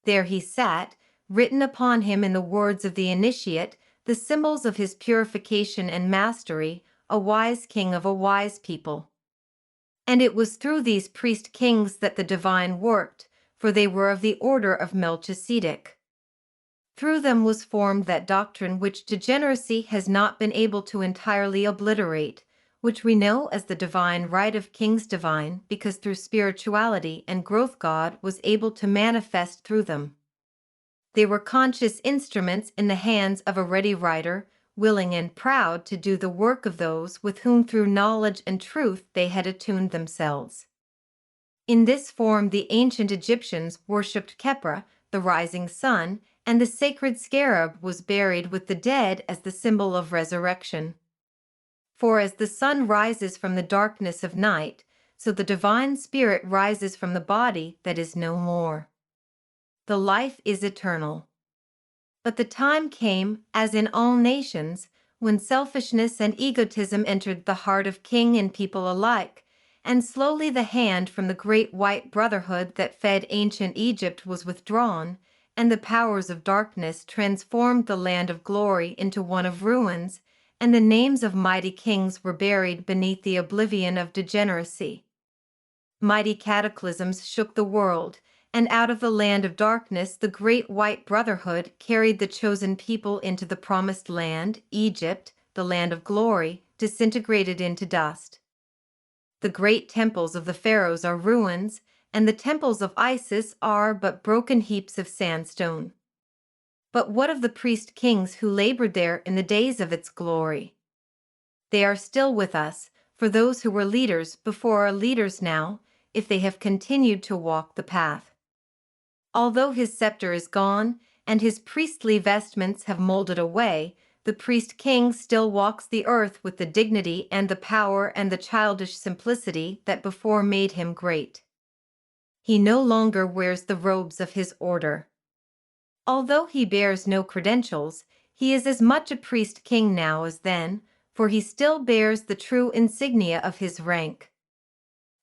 Speaker 1: There he sat, written upon him in the words of the initiate, the symbols of his purification and mastery, a wise king of a wise people. And it was through these priest-kings that the divine worked, for they were of the order of Melchizedek. Through them was formed that doctrine which degeneracy has not been able to entirely obliterate, which we know as the divine right of kings divine, because through spirituality and growth God was able to manifest through them. They were conscious instruments in the hands of a ready writer, willing and proud to do the work of those with whom through knowledge and truth they had attuned themselves. In this form the ancient Egyptians worshipped Khepra, the rising sun, and the sacred scarab was buried with the dead as the symbol of resurrection. For as the sun rises from the darkness of night, so the divine spirit rises from the body that is no more. The life is eternal. But the time came, as in all nations, when selfishness and egotism entered the heart of king and people alike, and slowly the hand from the great white brotherhood that fed ancient Egypt was withdrawn, and the powers of darkness transformed the land of glory into one of ruins, and the names of mighty kings were buried beneath the oblivion of degeneracy. Mighty cataclysms shook the world, and out of the land of darkness the great white brotherhood carried the chosen people into the promised land, Egypt, the land of glory, disintegrated into dust. The great temples of the pharaohs are ruins, and the temples of Isis are but broken heaps of sandstone. But what of the priest-kings who labored there in the days of its glory? They are still with us, for those who were leaders before are leaders now, if they have continued to walk the path. Although his scepter is gone, and his priestly vestments have molded away, the priest-king still walks the earth with the dignity and the power and the childish simplicity that before made him great. He no longer wears the robes of his order. Although he bears no credentials, he is as much a priest-king now as then, for he still bears the true insignia of his rank.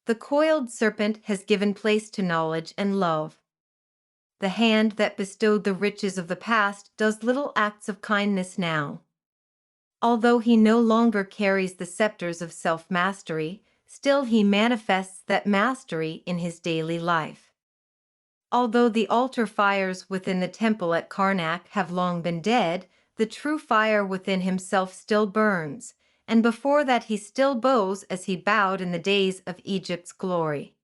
Speaker 1: The coiled serpent has given place to knowledge and love. The hand that bestowed the riches of the past does little acts of kindness now. Although he no longer carries the scepters of self-mastery, still he manifests that mastery in his daily life. Although the altar fires within the temple at Karnak have long been dead, the true fire within himself still burns, and before that he still bows as he bowed in the days of Egypt's glory.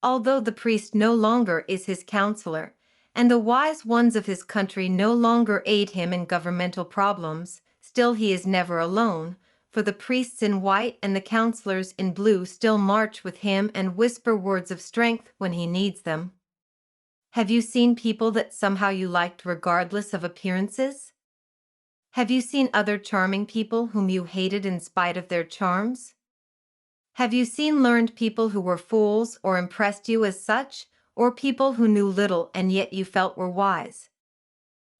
Speaker 1: Although the priest no longer is his counselor, and the wise ones of his country no longer aid him in governmental problems, still he is never alone, for the priests in white and the counselors in blue still march with him and whisper words of strength when he needs them. Have you seen people that somehow you liked regardless of appearances? Have you seen other charming people whom you hated in spite of their charms? Have you seen learned people who were fools or impressed you as such, or people who knew little and yet you felt were wise?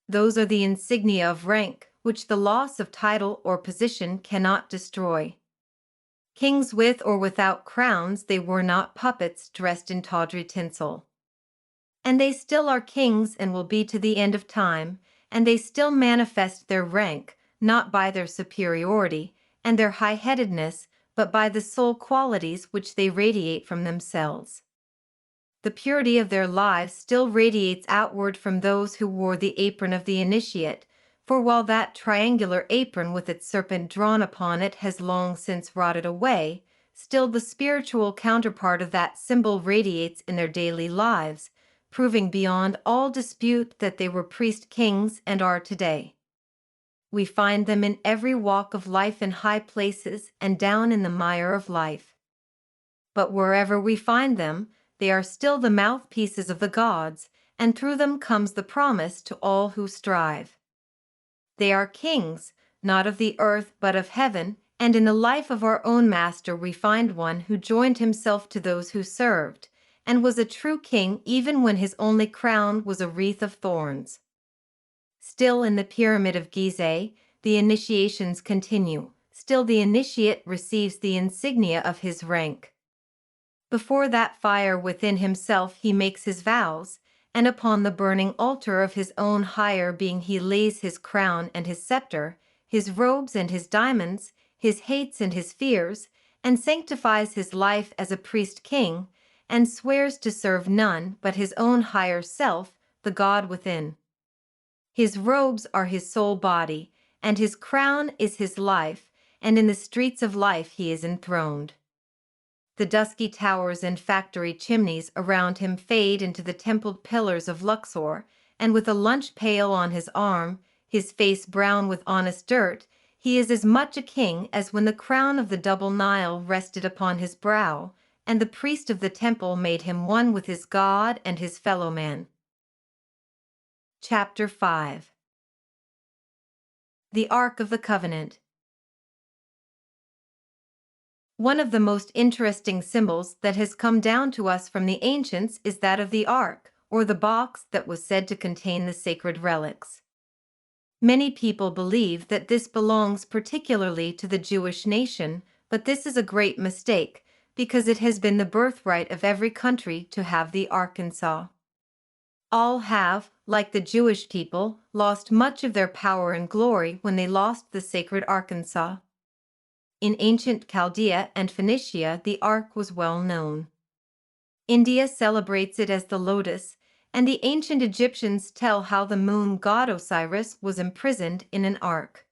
Speaker 1: Those are the insignia of rank, which the loss of title or position cannot destroy. Kings with or without crowns, they were not puppets dressed in tawdry tinsel. And they still are kings and will be to the end of time, and they still manifest their rank, not by their superiority and their high-headedness, but by the soul qualities which they radiate from themselves. The purity of their lives still radiates outward from those who wore the apron of the initiate, for while that triangular apron with its serpent drawn upon it has long since rotted away, still the spiritual counterpart of that symbol radiates in their daily lives, proving beyond all dispute that they were priest-kings and are today. We find them in every walk of life in high places and down in the mire of life. But wherever we find them, they are still the mouthpieces of the gods, and through them comes the promise to all who strive. They are kings, not of the earth but of heaven, and in the life of our own Master we find one who joined himself to those who served, and was a true king even when his only crown was a wreath of thorns. Still in the Pyramid of Gizeh, the initiations continue, still the initiate receives the insignia of his rank. Before that fire within himself he makes his vows, and upon the burning altar of his own higher being he lays his crown and his scepter, his robes and his diamonds, his hates and his fears, and sanctifies his life as a priest-king, and swears to serve none but his own higher self, the God within. His robes are his soul body, and his crown is his life, and in the streets of life he is enthroned. The dusky towers and factory chimneys around him fade into the templed pillars of Luxor, and with a lunch pail on his arm, his face brown with honest dirt, he is as much a king as when the crown of the double Nile rested upon his brow, and the priest of the temple made him one with his God and his fellow man. Chapter 5. The Ark of the Covenant. One of the most interesting symbols that has come down to us from the ancients is that of the ark, or the box that was said to contain the sacred relics. Many people believe that this belongs particularly to the Jewish nation, but this is a great mistake, because it has been the birthright of every country to have the Arkansas. All have, like the Jewish people, lost much of their power and glory when they lost the sacred Arkansas. In ancient Chaldea and Phoenicia, the ark was well known. India celebrates it as the lotus, and the ancient Egyptians tell how the moon god Osiris was imprisoned in an ark.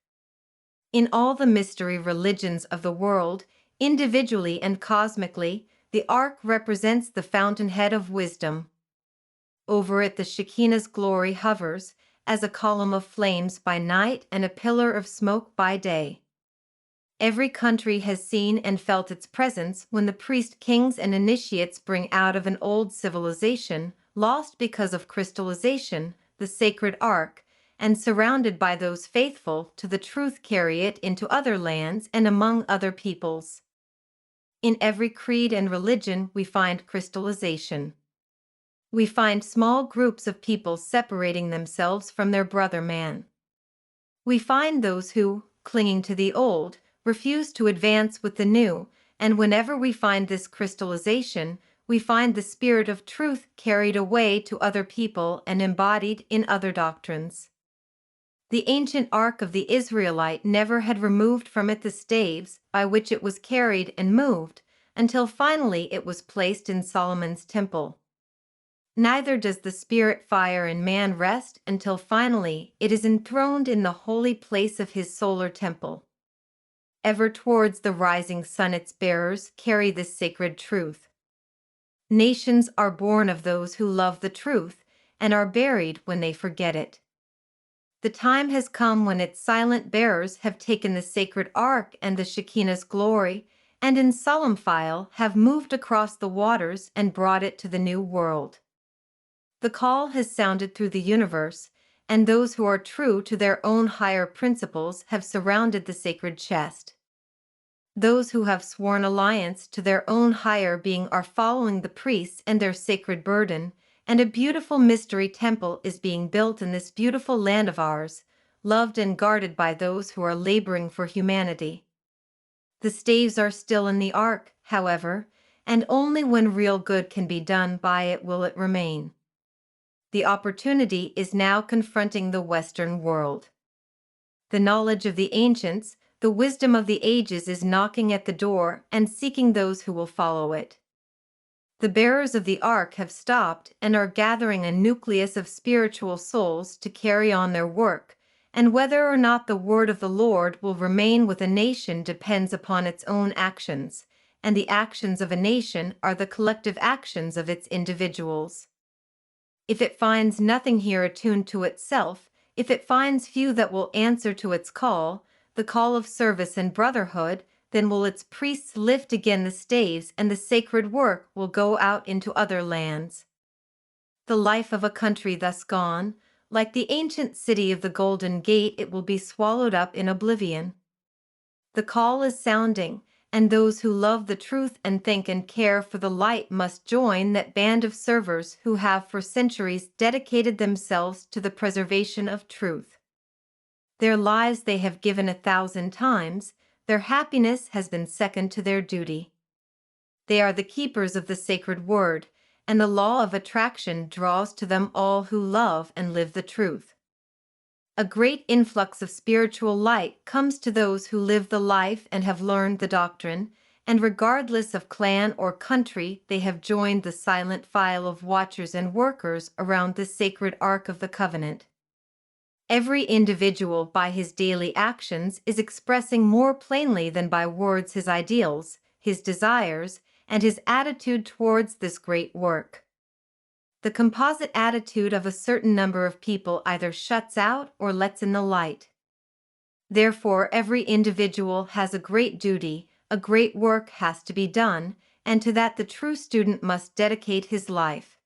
Speaker 1: In all the mystery religions of the world, individually and cosmically, the ark represents the fountainhead of wisdom. Over it the Shekinah's glory hovers, as a column of flames by night and a pillar of smoke by day. Every country has seen and felt its presence when the priest-kings and initiates bring out of an old civilization, lost because of crystallization, the sacred ark, and surrounded by those faithful to the truth carry it into other lands and among other peoples. In every creed and religion we find crystallization. We find small groups of people separating themselves from their brother man. We find those who, clinging to the old, refuse to advance with the new, and whenever we find this crystallization, we find the spirit of truth carried away to other people and embodied in other doctrines. The ancient ark of the Israelite never had removed from it the staves by which it was carried and moved, until finally it was placed in Solomon's temple. Neither does the spirit fire in man rest until finally it is enthroned in the holy place of his solar temple. Ever towards the rising sun its bearers carry this sacred truth. Nations are born of those who love the truth and are buried when they forget it. The time has come when its silent bearers have taken the sacred ark and the Shekinah's glory, and in solemn file have moved across the waters and brought it to the new world. The call has sounded through the universe, and those who are true to their own higher principles have surrounded the sacred chest. Those who have sworn alliance to their own higher being are following the priests and their sacred burden, and a beautiful mystery temple is being built in this beautiful land of ours, loved and guarded by those who are laboring for humanity. The staves are still in the ark, however, and only when real good can be done by it will it remain. The opportunity is now confronting the Western world. The knowledge of the ancients, the wisdom of the ages is knocking at the door and seeking those who will follow it. The bearers of the ark have stopped and are gathering a nucleus of spiritual souls to carry on their work, and whether or not the word of the Lord will remain with a nation depends upon its own actions, and the actions of a nation are the collective actions of its individuals. If it finds nothing here attuned to itself, if it finds few that will answer to its call, the call of service and brotherhood, then will its priests lift again the staves and the sacred work will go out into other lands. The life of a country thus gone, like the ancient city of the Golden Gate, it will be swallowed up in oblivion. The call is sounding, and those who love the truth and think and care for the light must join that band of servers who have for centuries dedicated themselves to the preservation of truth. Their lives they have given 1,000 times, their happiness has been second to their duty. They are the keepers of the sacred word, and the law of attraction draws to them all who love and live the truth. A great influx of spiritual light comes to those who live the life and have learned the doctrine, and regardless of clan or country, they have joined the silent file of watchers and workers around the sacred ark of the covenant. Every individual by his daily actions is expressing more plainly than by words his ideals, his desires, and his attitude towards this great work. The composite attitude of a certain number of people either shuts out or lets in the light. Therefore, every individual has a great duty, a great work has to be done, and to that the true student must dedicate his life.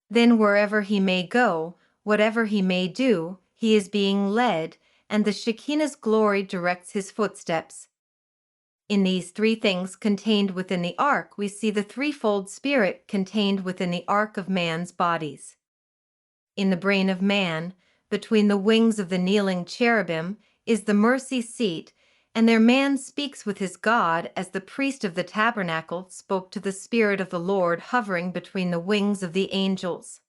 Speaker 1: Then wherever he may go, whatever he may do, he is being led, and the Shekinah's glory directs his footsteps. In these three things contained within the ark, we see the threefold spirit contained within the ark of man's bodies. In the brain of man, between the wings of the kneeling cherubim, is the mercy seat, and there man speaks with his God as the priest of the tabernacle spoke to the Spirit of the Lord hovering between the wings of the angels.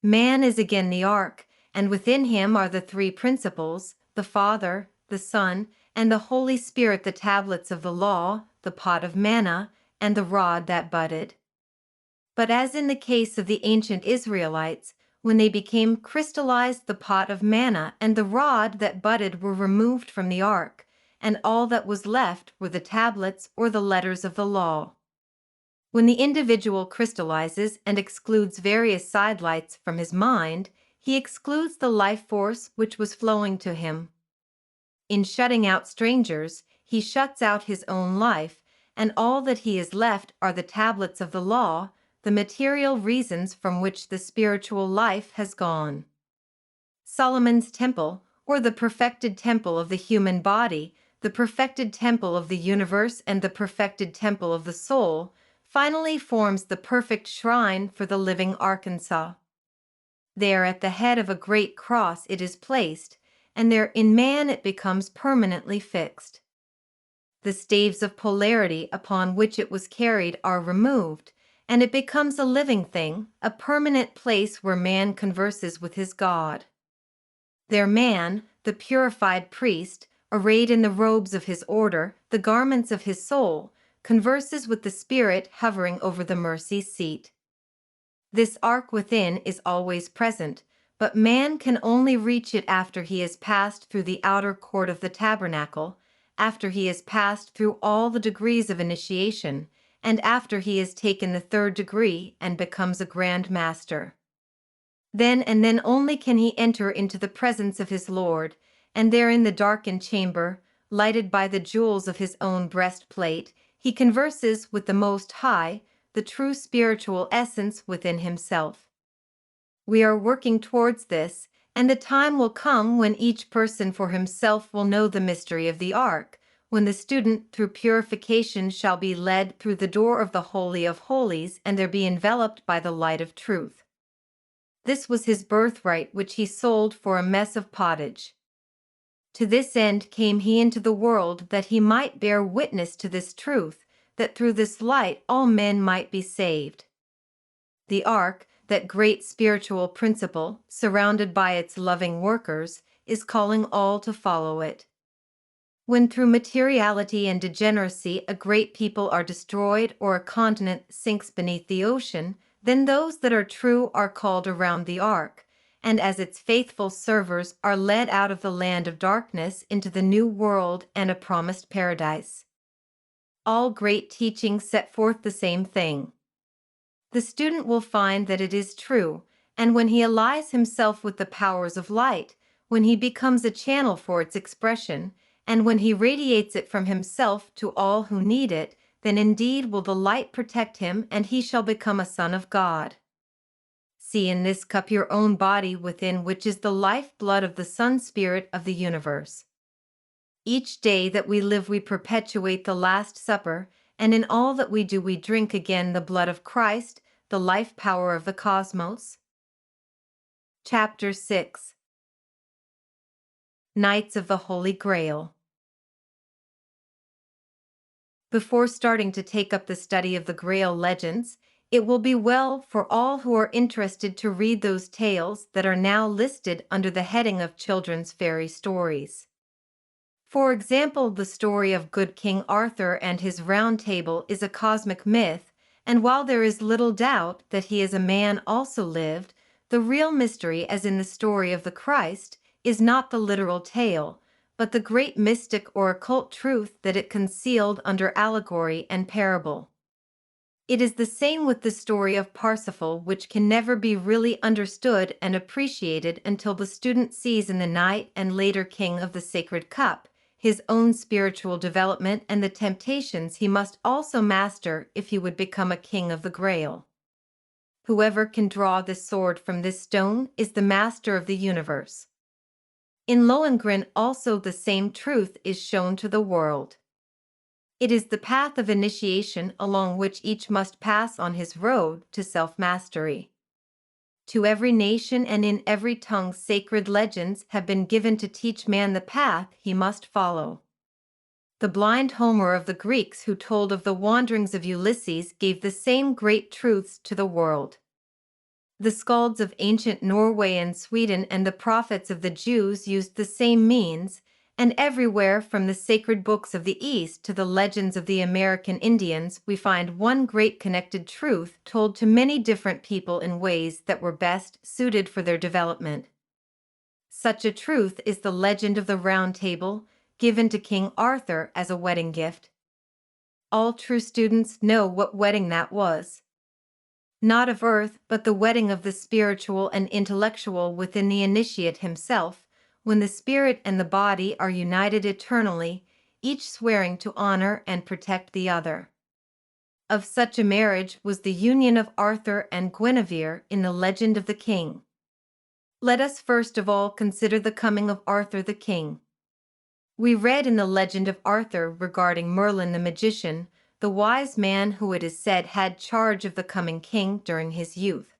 Speaker 1: Man is again the ark, and within him are the three principles, the Father, the Son, and the Holy Spirit, the tablets of the law, the pot of manna, and the rod that budded. But as in the case of the ancient Israelites, when they became crystallized, the pot of manna and the rod that budded were removed from the ark, and all that was left were the tablets or the letters of the law. When the individual crystallizes and excludes various sidelights from his mind, he excludes the life force which was flowing to him. In shutting out strangers, he shuts out his own life, and all that he is left are the tablets of the law, the material reasons from which the spiritual life has gone. Solomon's temple, or the perfected temple of the human body, the perfected temple of the universe, and the perfected temple of the soul, finally forms the perfect shrine for the living Arkansas. There at the head of a great cross it is placed, and there in man it becomes permanently fixed. The staves of polarity upon which it was carried are removed, and it becomes a living thing, a permanent place where man converses with his God. There man, the purified priest, arrayed in the robes of his order, the garments of his soul, converses with the spirit hovering over the mercy seat. This ark within is always present, but man can only reach it after he has passed through the outer court of the tabernacle, after he has passed through all the degrees of initiation, and after he has taken the third degree and becomes a grand master. Then and then only can he enter into the presence of his Lord, and there in the darkened chamber, lighted by the jewels of his own breastplate, he converses with the Most High, the true spiritual essence within himself. We are working towards this, and the time will come when each person for himself will know the mystery of the ark, when the student through purification shall be led through the door of the Holy of Holies and there be enveloped by the light of truth. This was his birthright which he sold for a mess of pottage. To this end came he into the world, that he might bear witness to this truth, that through this light all men might be saved. The ark, that great spiritual principle, surrounded by its loving workers, is calling all to follow it. When through materiality and degeneracy a great people are destroyed or a continent sinks beneath the ocean, then those that are true are called around the ark, and as its faithful servers are led out of the land of darkness into the new world and a promised paradise. All great teachings set forth the same thing. The student will find that it is true, and when he allies himself with the powers of light, when he becomes a channel for its expression, and when he radiates it from himself to all who need it, then indeed will the light protect him and he shall become a son of God. See in this cup your own body within which is the life-blood of the Sun Spirit of the universe. Each day that we live we perpetuate the Last Supper, and in all that we do we drink again the blood of Christ, the life power of the cosmos. Chapter 6. Knights of the Holy Grail. Before starting to take up the study of the Grail legends, it will be well for all who are interested to read those tales that are now listed under the heading of children's fairy stories. For example, the story of good King Arthur and his Round Table is a cosmic myth, and while there is little doubt that he as a man also lived, the real mystery, as in the story of the Christ, is not the literal tale, but the great mystic or occult truth that it concealed under allegory and parable. It is the same with the story of Parsifal, which can never be really understood and appreciated until the student sees in the knight and later king of the Sacred Cup his own spiritual development and the temptations he must also master if he would become a king of the Grail. Whoever can draw this sword from this stone is the master of the universe. In Lohengrin also the same truth is shown to the world. It is the path of initiation along which each must pass on his road to self-mastery. To every nation and in every tongue sacred legends have been given to teach man the path he must follow. The blind Homer of the Greeks who told of the wanderings of Ulysses gave the same great truths to the world. The skalds of ancient Norway and Sweden and the prophets of the Jews used the same means, and everywhere from the sacred books of the East to the legends of the American Indians we find one great connected truth told to many different people in ways that were best suited for their development. Such a truth is the legend of the Round Table, given to King Arthur as a wedding gift. All true students know what wedding that was. Not of earth, but the wedding of the spiritual and intellectual within the initiate himself, when the spirit and the body are united eternally, each swearing to honor and protect the other. Of such a marriage was the union of Arthur and Guinevere in the legend of the king. Let us first of all consider the coming of Arthur the king. We read in the legend of Arthur regarding Merlin the magician, the wise man who it is said had charge of the coming king during his youth.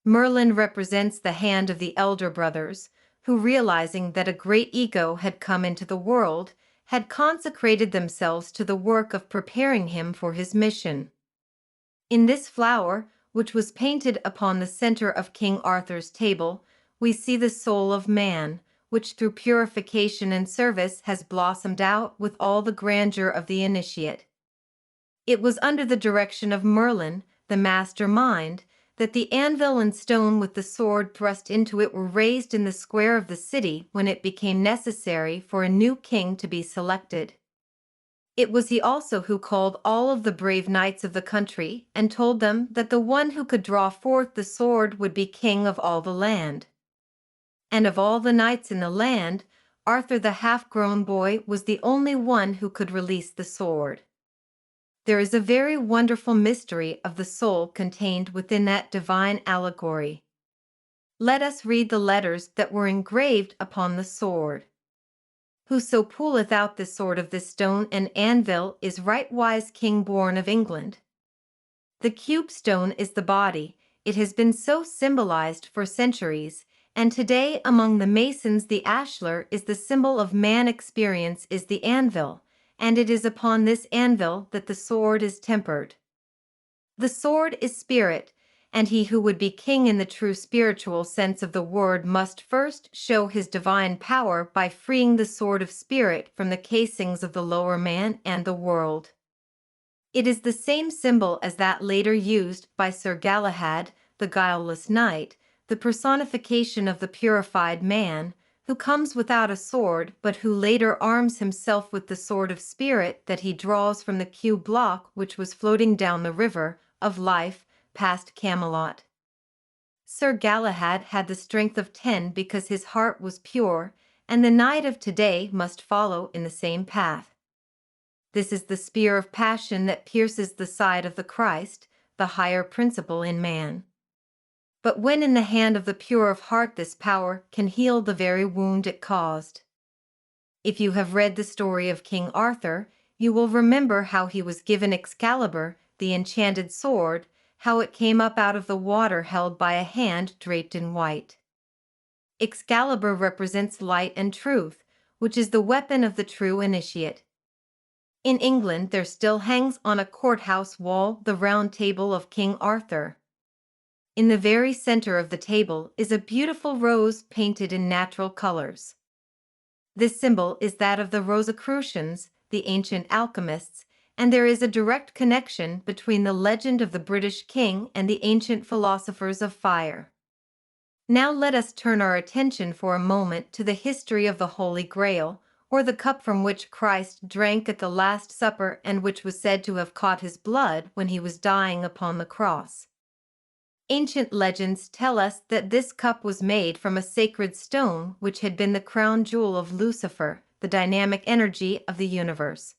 Speaker 1: Merlin represents the hand of the elder brothers, who, realizing that a great ego had come into the world, had consecrated themselves to the work of preparing him for his mission. In this flower, which was painted upon the center of King Arthur's table, we see the soul of man, which through purification and service has blossomed out with all the grandeur of the initiate. It was under the direction of Merlin, the mastermind, that the anvil and stone with the sword thrust into it were raised in the square of the city when it became necessary for a new king to be selected. It was he also who called all of the brave knights of the country and told them that the one who could draw forth the sword would be king of all the land. And of all the knights in the land, Arthur the half-grown boy was the only one who could release the sword. There is a very wonderful mystery of the soul contained within that divine allegory. Let us read the letters that were engraved upon the sword. Whoso pulleth out the sword of this stone and anvil is right wise king born of England. The cube stone is the body. It has been so symbolized for centuries, and today among the Masons the ashlar is the symbol of man experience is the anvil, and it is upon this anvil that the sword is tempered. The sword is spirit, and he who would be king in the true spiritual sense of the word must first show his divine power by freeing the sword of spirit from the casings of the lower man and the world. It is the same symbol as that later used by Sir Galahad, the guileless knight, the personification of the purified man, who comes without a sword but who later arms himself with the sword of spirit that he draws from the cube block which was floating down the river of life past Camelot. Sir Galahad had the strength of 10 because his heart was pure, and the knight of today must follow in the same path. This is the spear of passion that pierces the side of the Christ, the higher principle in man. But when in the hand of the pure of heart this power can heal the very wound it caused. If you have read the story of King Arthur, you will remember how he was given Excalibur, the enchanted sword, how it came up out of the water held by a hand draped in white. Excalibur represents light and truth, which is the weapon of the true initiate. In England there still hangs on a courthouse wall the round table of King Arthur. In the very center of the table is a beautiful rose painted in natural colors. This symbol is that of the Rosicrucians, the ancient alchemists, and there is a direct connection between the legend of the British king and the ancient philosophers of fire. Now let us turn our attention for a moment to the history of the Holy Grail, or the cup from which Christ drank at the Last Supper and which was said to have caught his blood when he was dying upon the cross. Ancient legends tell us that this cup was made from a sacred stone which had been the crown jewel of Lucifer, the dynamic energy of the universe.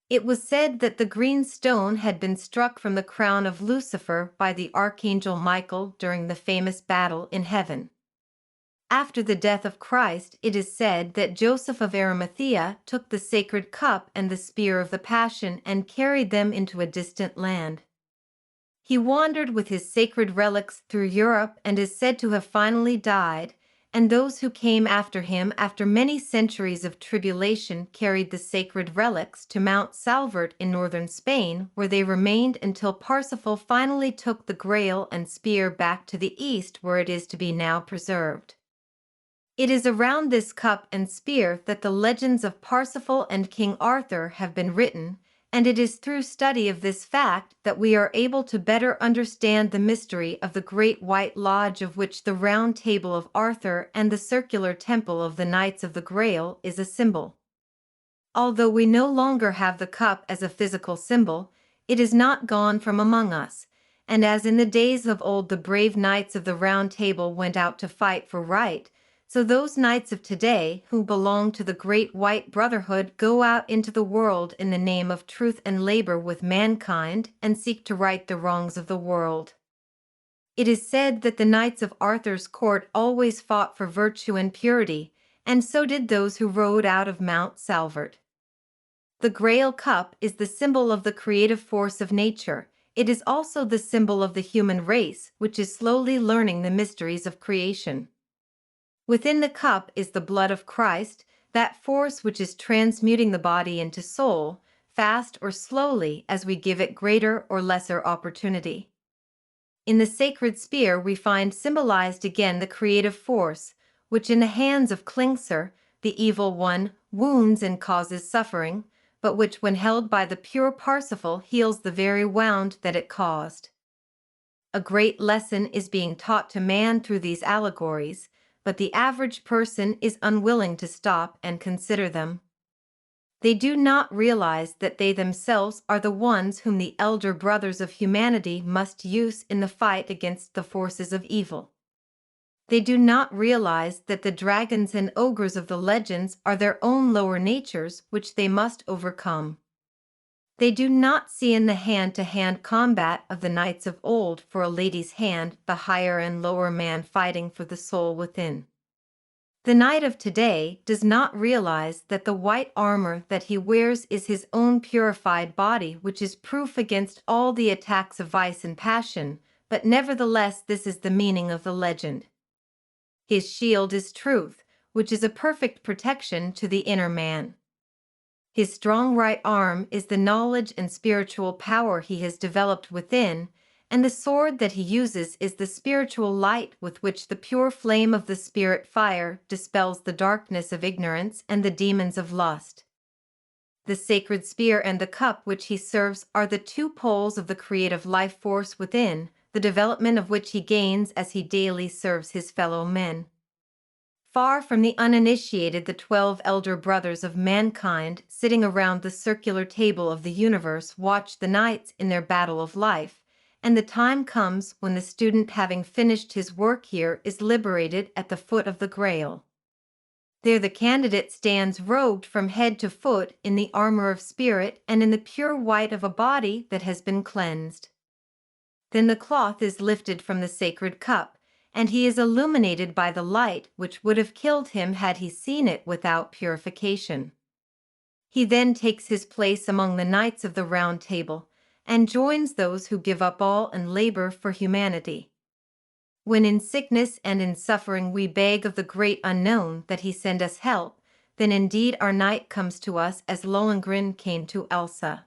Speaker 1: It was said that the green stone had been struck from the crown of Lucifer by the archangel Michael during the famous battle in heaven. After the death of Christ, it is said that Joseph of Arimathea took the sacred cup and the spear of the Passion and carried them into a distant land. He wandered with his sacred relics through Europe and is said to have finally died, and those who came after him after many centuries of tribulation carried the sacred relics to Mount Salvert in northern Spain, where they remained until Parsifal finally took the Grail and spear back to the east where it is to be now preserved. It is around this cup and spear that the legends of Parsifal and King Arthur have been written, and it is through study of this fact that we are able to better understand the mystery of the Great White Lodge of which the Round Table of Arthur and the circular temple of the Knights of the Grail is a symbol. Although we no longer have the cup as a physical symbol, it is not gone from among us, and as in the days of old the brave knights of the Round Table went out to fight for right, so those knights of today who belong to the Great White Brotherhood go out into the world in the name of truth and labor with mankind and seek to right the wrongs of the world. It is said that the knights of Arthur's court always fought for virtue and purity, and so did those who rode out of Mount Salvert. The Grail cup is the symbol of the creative force of nature. It is also the symbol of the human race, which is slowly learning the mysteries of creation. Within the cup is the blood of Christ, that force which is transmuting the body into soul, fast or slowly as we give it greater or lesser opportunity. In the sacred spear we find symbolized again the creative force, which in the hands of Klingsor, the evil one, wounds and causes suffering, but which when held by the pure Parsifal heals the very wound that it caused. A great lesson is being taught to man through these allegories, but the average person is unwilling to stop and consider them. They do not realize that they themselves are the ones whom the elder brothers of humanity must use in the fight against the forces of evil. They do not realize that the dragons and ogres of the legends are their own lower natures which they must overcome. They do not see in the hand-to-hand combat of the knights of old for a lady's hand the higher and lower man fighting for the soul within. The knight of today does not realize that the white armor that he wears is his own purified body, which is proof against all the attacks of vice and passion, but nevertheless this is the meaning of the legend. His shield is truth, which is a perfect protection to the inner man. His strong right arm is the knowledge and spiritual power he has developed within, and the sword that he uses is the spiritual light with which the pure flame of the spirit fire dispels the darkness of ignorance and the demons of lust. The sacred spear and the cup which he serves are the two poles of the creative life force within, the development of which he gains as he daily serves his fellow men. Far from the uninitiated, the 12 elder brothers of mankind sitting around the circular table of the universe watch the knights in their battle of life, and the time comes when the student, having finished his work here, is liberated at the foot of the Grail. There the candidate stands robed from head to foot in the armor of spirit and in the pure white of a body that has been cleansed. Then the cloth is lifted from the sacred cup, and he is illuminated by the light which would have killed him had he seen it without purification. He then takes his place among the knights of the Round Table, and joins those who give up all and labor for humanity. When in sickness and in suffering we beg of the great unknown that he send us help, then indeed our knight comes to us as Lohengrin came to Elsa.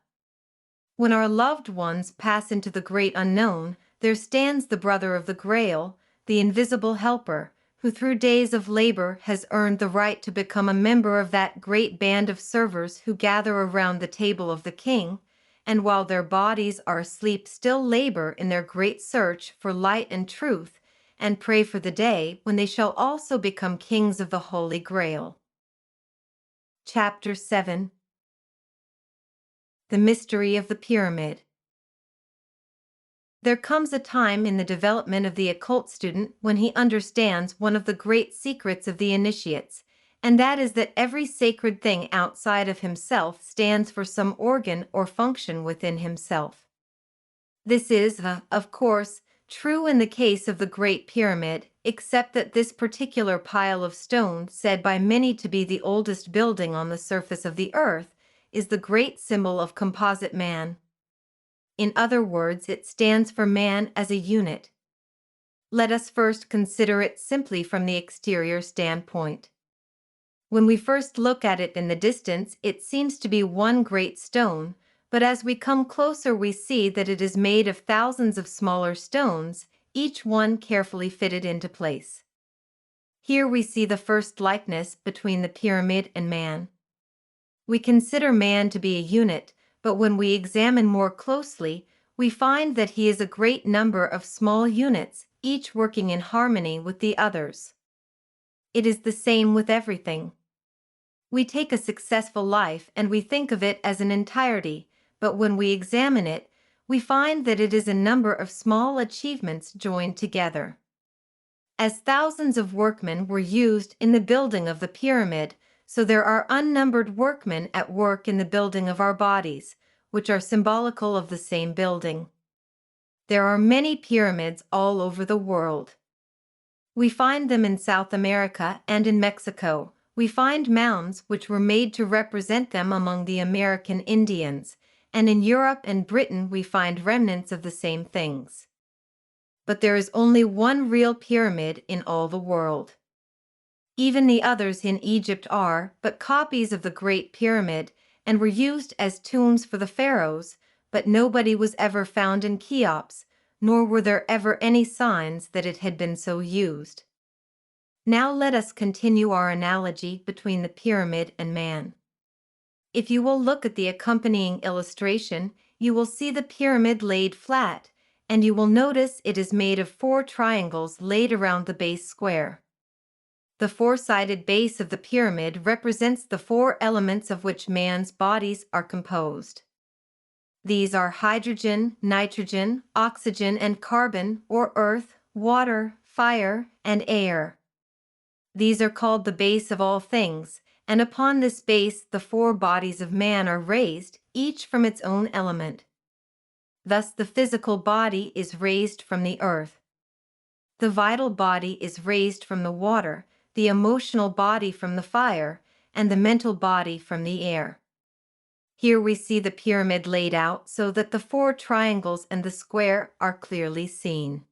Speaker 1: When our loved ones pass into the great unknown, there stands the brother of the Grail, the invisible helper, who through days of labor has earned the right to become a member of that great band of servers who gather around the table of the king, and while their bodies are asleep still labor in their great search for light and truth, and pray for the day when they shall also become kings of the Holy Grail. Chapter 7. The Mystery of the Pyramid. There comes a time in the development of the occult student when he understands one of the great secrets of the initiates, and that is that every sacred thing outside of himself stands for some organ or function within himself. This is, of course, true in the case of the Great Pyramid, except that this particular pile of stone, said by many to be the oldest building on the surface of the earth, is the great symbol of composite man. In other words, it stands for man as a unit. Let us first consider it simply from the exterior standpoint. When we first look at it in the distance, it seems to be one great stone, but as we come closer we see that it is made of thousands of smaller stones, each one carefully fitted into place. Here we see the first likeness between the pyramid and man. We consider man to be a unit, but when we examine more closely, we find that he is a great number of small units, each working in harmony with the others. It is the same with everything. We take a successful life and we think of it as an entirety, but when we examine it, we find that it is a number of small achievements joined together. As thousands of workmen were used in the building of the pyramid, so there are unnumbered workmen at work in the building of our bodies, which are symbolical of the same building. There are many pyramids all over the world. We find them in South America and in Mexico. We find mounds which were made to represent them among the American Indians, and in Europe and Britain we find remnants of the same things. But there is only one real pyramid in all the world. Even the others in Egypt are but copies of the Great Pyramid and were used as tombs for the pharaohs, but nobody was ever found in Cheops, nor were there ever any signs that it had been so used. Now let us continue our analogy between the pyramid and man. If you will look at the accompanying illustration, you will see the pyramid laid flat, and you will notice it is made of 4 triangles laid around the base square. The 4-sided base of the pyramid represents the 4 elements of which man's bodies are composed. These are hydrogen, nitrogen, oxygen, and carbon, or earth, water, fire, and air. These are called the base of all things, and upon this base the 4 bodies of man are raised, each from its own element. Thus the physical body is raised from the earth. The vital body is raised from the water, the emotional body from the fire, and the mental body from the air. Here we see the pyramid laid out so that the 4 triangles and the square are clearly seen.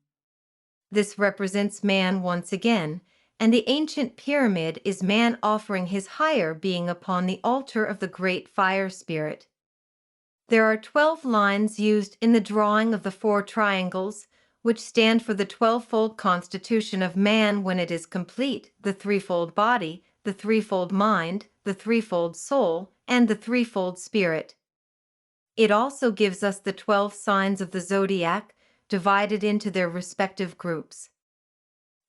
Speaker 1: This represents man once again, and the ancient pyramid is man offering his higher being upon the altar of the great fire spirit. There are 12 lines used in the drawing of the 4 triangles, which stand for the 12-fold constitution of man when it is complete, the 3-fold body, the 3-fold mind, the 3-fold soul, and the 3-fold spirit. It also gives us the 12 signs of the zodiac, divided into their respective groups.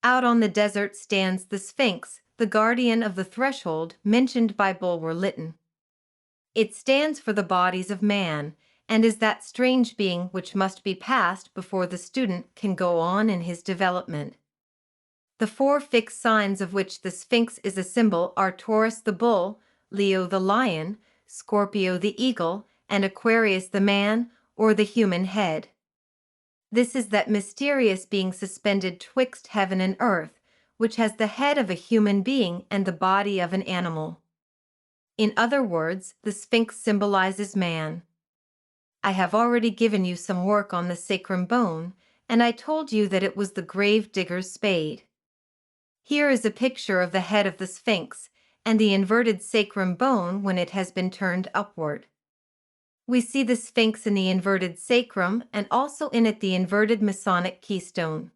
Speaker 1: Out on the desert stands the Sphinx, the guardian of the threshold mentioned by Bulwer Lytton. It stands for the bodies of man, and is that strange being which must be passed before the student can go on in his development. The 4 fixed signs of which the Sphinx is a symbol are Taurus the bull, Leo the lion, Scorpio the eagle, and Aquarius the man, or the human head. This is that mysterious being suspended twixt heaven and earth, which has the head of a human being and the body of an animal. In other words, the Sphinx symbolizes man. I have already given you some work on the sacrum bone, and I told you that it was the grave digger's spade. Here is a picture of the head of the Sphinx and the inverted sacrum bone when it has been turned upward. We see the Sphinx in the inverted sacrum and also in it the inverted Masonic keystone.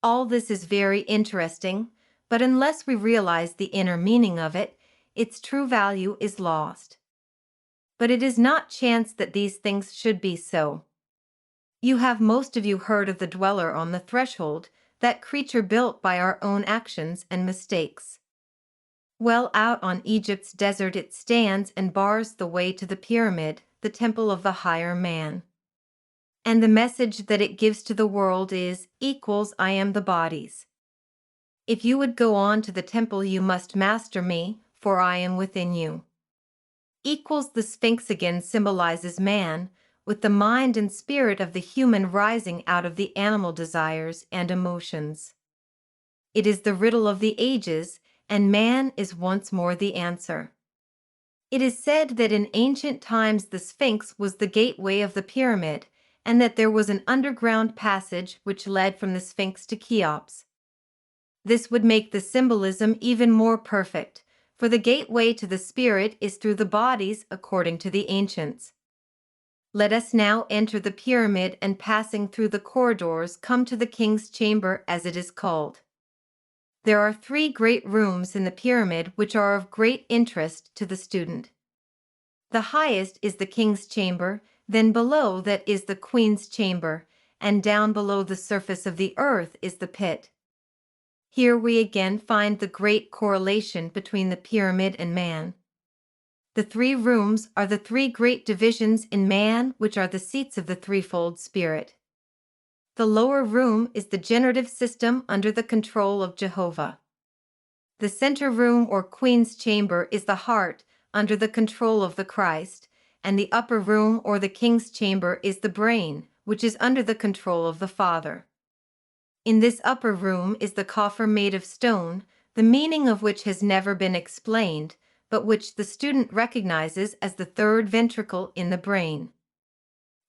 Speaker 1: All this is very interesting, but unless we realize the inner meaning of it, its true value is lost. But it is not chance that these things should be so. You have most of you heard of the dweller on the threshold, that creature built by our own actions and mistakes. Well, out on Egypt's desert it stands and bars the way to the pyramid, the temple of the higher man. And the message that it gives to the world is, I am the bodies. If you would go on to the temple you must master me, for I am within you. The Sphinx again symbolizes man, with the mind and spirit of the human rising out of the animal desires and emotions. It is the riddle of the ages, and man is once more the answer. It is said that in ancient times the Sphinx was the gateway of the pyramid, and that there was an underground passage which led from the Sphinx to Cheops. This would make the symbolism even more perfect, for the gateway to the spirit is through the bodies according to the ancients. Let us now enter the pyramid and passing through the corridors come to the king's chamber as it is called. There are 3 great rooms in the pyramid which are of great interest to the student. The highest is the king's chamber, then below that is the queen's chamber, and down below the surface of the earth is the pit. Here we again find the great correlation between the pyramid and man. The 3 rooms are the 3 great divisions in man which are the seats of the threefold spirit. The lower room is the generative system under the control of Jehovah. The center room or queen's chamber is the heart under the control of the Christ, and the upper room or the king's chamber is the brain, which is under the control of the Father. In this upper room is the coffer made of stone, the meaning of which has never been explained, but which the student recognizes as the 3rd ventricle in the brain.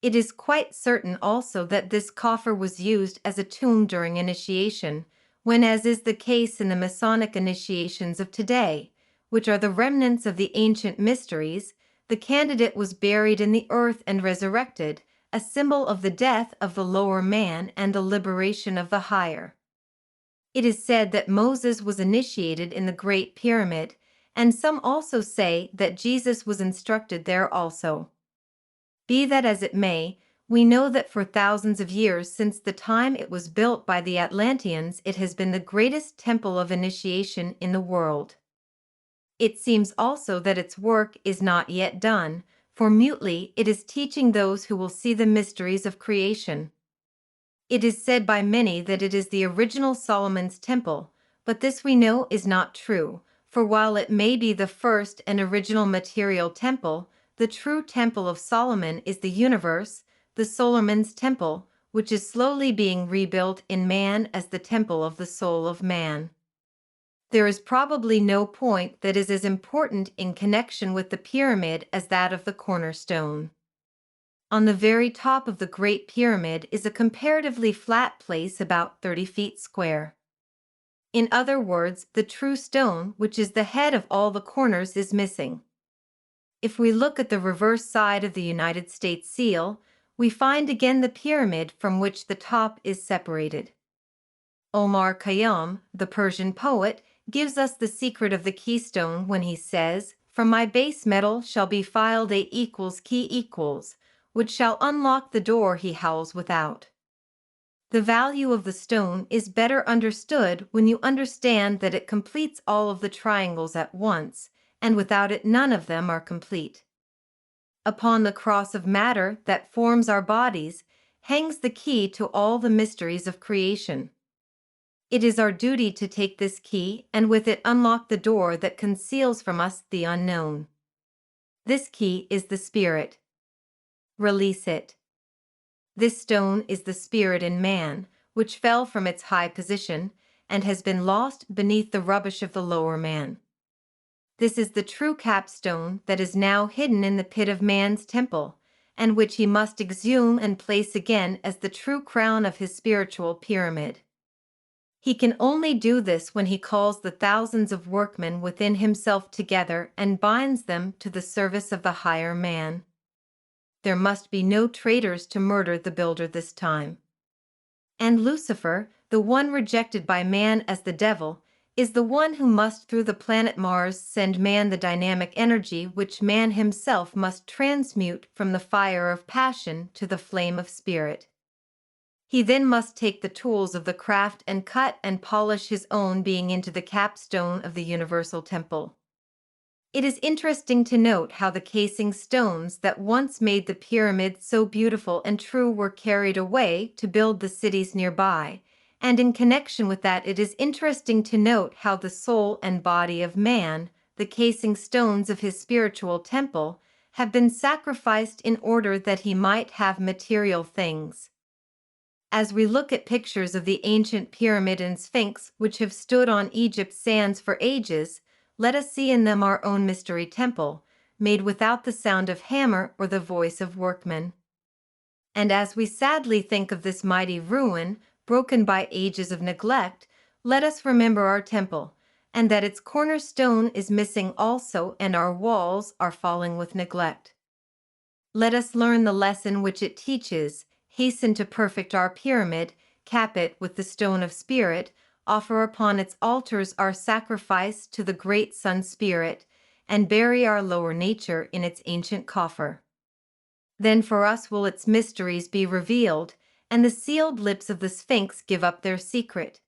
Speaker 1: It is quite certain also that this coffer was used as a tomb during initiation, when, as is the case in the Masonic initiations of today, which are the remnants of the ancient mysteries, the candidate was buried in the earth and resurrected, a symbol of the death of the lower man and the liberation of the higher. It is said that Moses was initiated in the Great Pyramid, and some also say that Jesus was instructed there also. Be that as it may, we know that for thousands of years since the time it was built by the Atlanteans, it has been the greatest temple of initiation in the world. It seems also that its work is not yet done, for mutely it is teaching those who will see the mysteries of creation. It is said by many that it is the original Solomon's temple, but this we know is not true, for while it may be the first and original material temple, the true temple of Solomon is the universe, the Solomon's temple, which is slowly being rebuilt in man as the temple of the soul of man. There is probably no point that is as important in connection with the pyramid as that of the cornerstone. On the very top of the Great Pyramid is a comparatively flat place about 30 feet square. In other words, the true stone, which is the head of all the corners, is missing. If we look at the reverse side of the United States seal, we find again the pyramid from which the top is separated. Omar Khayyam, the Persian poet, gives us the secret of the keystone when he says, "From my base metal shall be filed A equals key equals, which shall unlock the door he howls without." The value of the stone is better understood when you understand that it completes all of the triangles at once, and without it none of them are complete. Upon the cross of matter that forms our bodies hangs the key to all the mysteries of creation. It is our duty to take this key and with it unlock the door that conceals from us the unknown. This key is the Spirit. Release it. This stone is the spirit in man, which fell from its high position and has been lost beneath the rubbish of the lower man. This is the true capstone that is now hidden in the pit of man's temple, and which he must exhume and place again as the true crown of his spiritual pyramid. He can only do this when he calls the thousands of workmen within himself together and binds them to the service of the higher man. There must be no traitors to murder the builder this time. And Lucifer, the one rejected by man as the devil, is the one who must through the planet Mars send man the dynamic energy which man himself must transmute from the fire of passion to the flame of spirit. He then must take the tools of the craft and cut and polish his own being into the capstone of the universal temple. It is interesting to note how the casing stones that once made the pyramid so beautiful and true were carried away to build the cities nearby, and in connection with that it is interesting to note how the soul and body of man, the casing stones of his spiritual temple, have been sacrificed in order that he might have material things. As we look at pictures of the ancient pyramid and sphinx which have stood on Egypt's sands for ages, let us see in them our own mystery temple, made without the sound of hammer or the voice of workmen. And as we sadly think of this mighty ruin, broken by ages of neglect, let us remember our temple, and that its cornerstone is missing also and our walls are falling with neglect. Let us learn the lesson which it teaches, hasten to perfect our pyramid, cap it with the stone of spirit, offer upon its altars our sacrifice to the great Sun Spirit, and bury our lower nature in its ancient coffer. Then for us will its mysteries be revealed, and the sealed lips of the Sphinx give up their secret.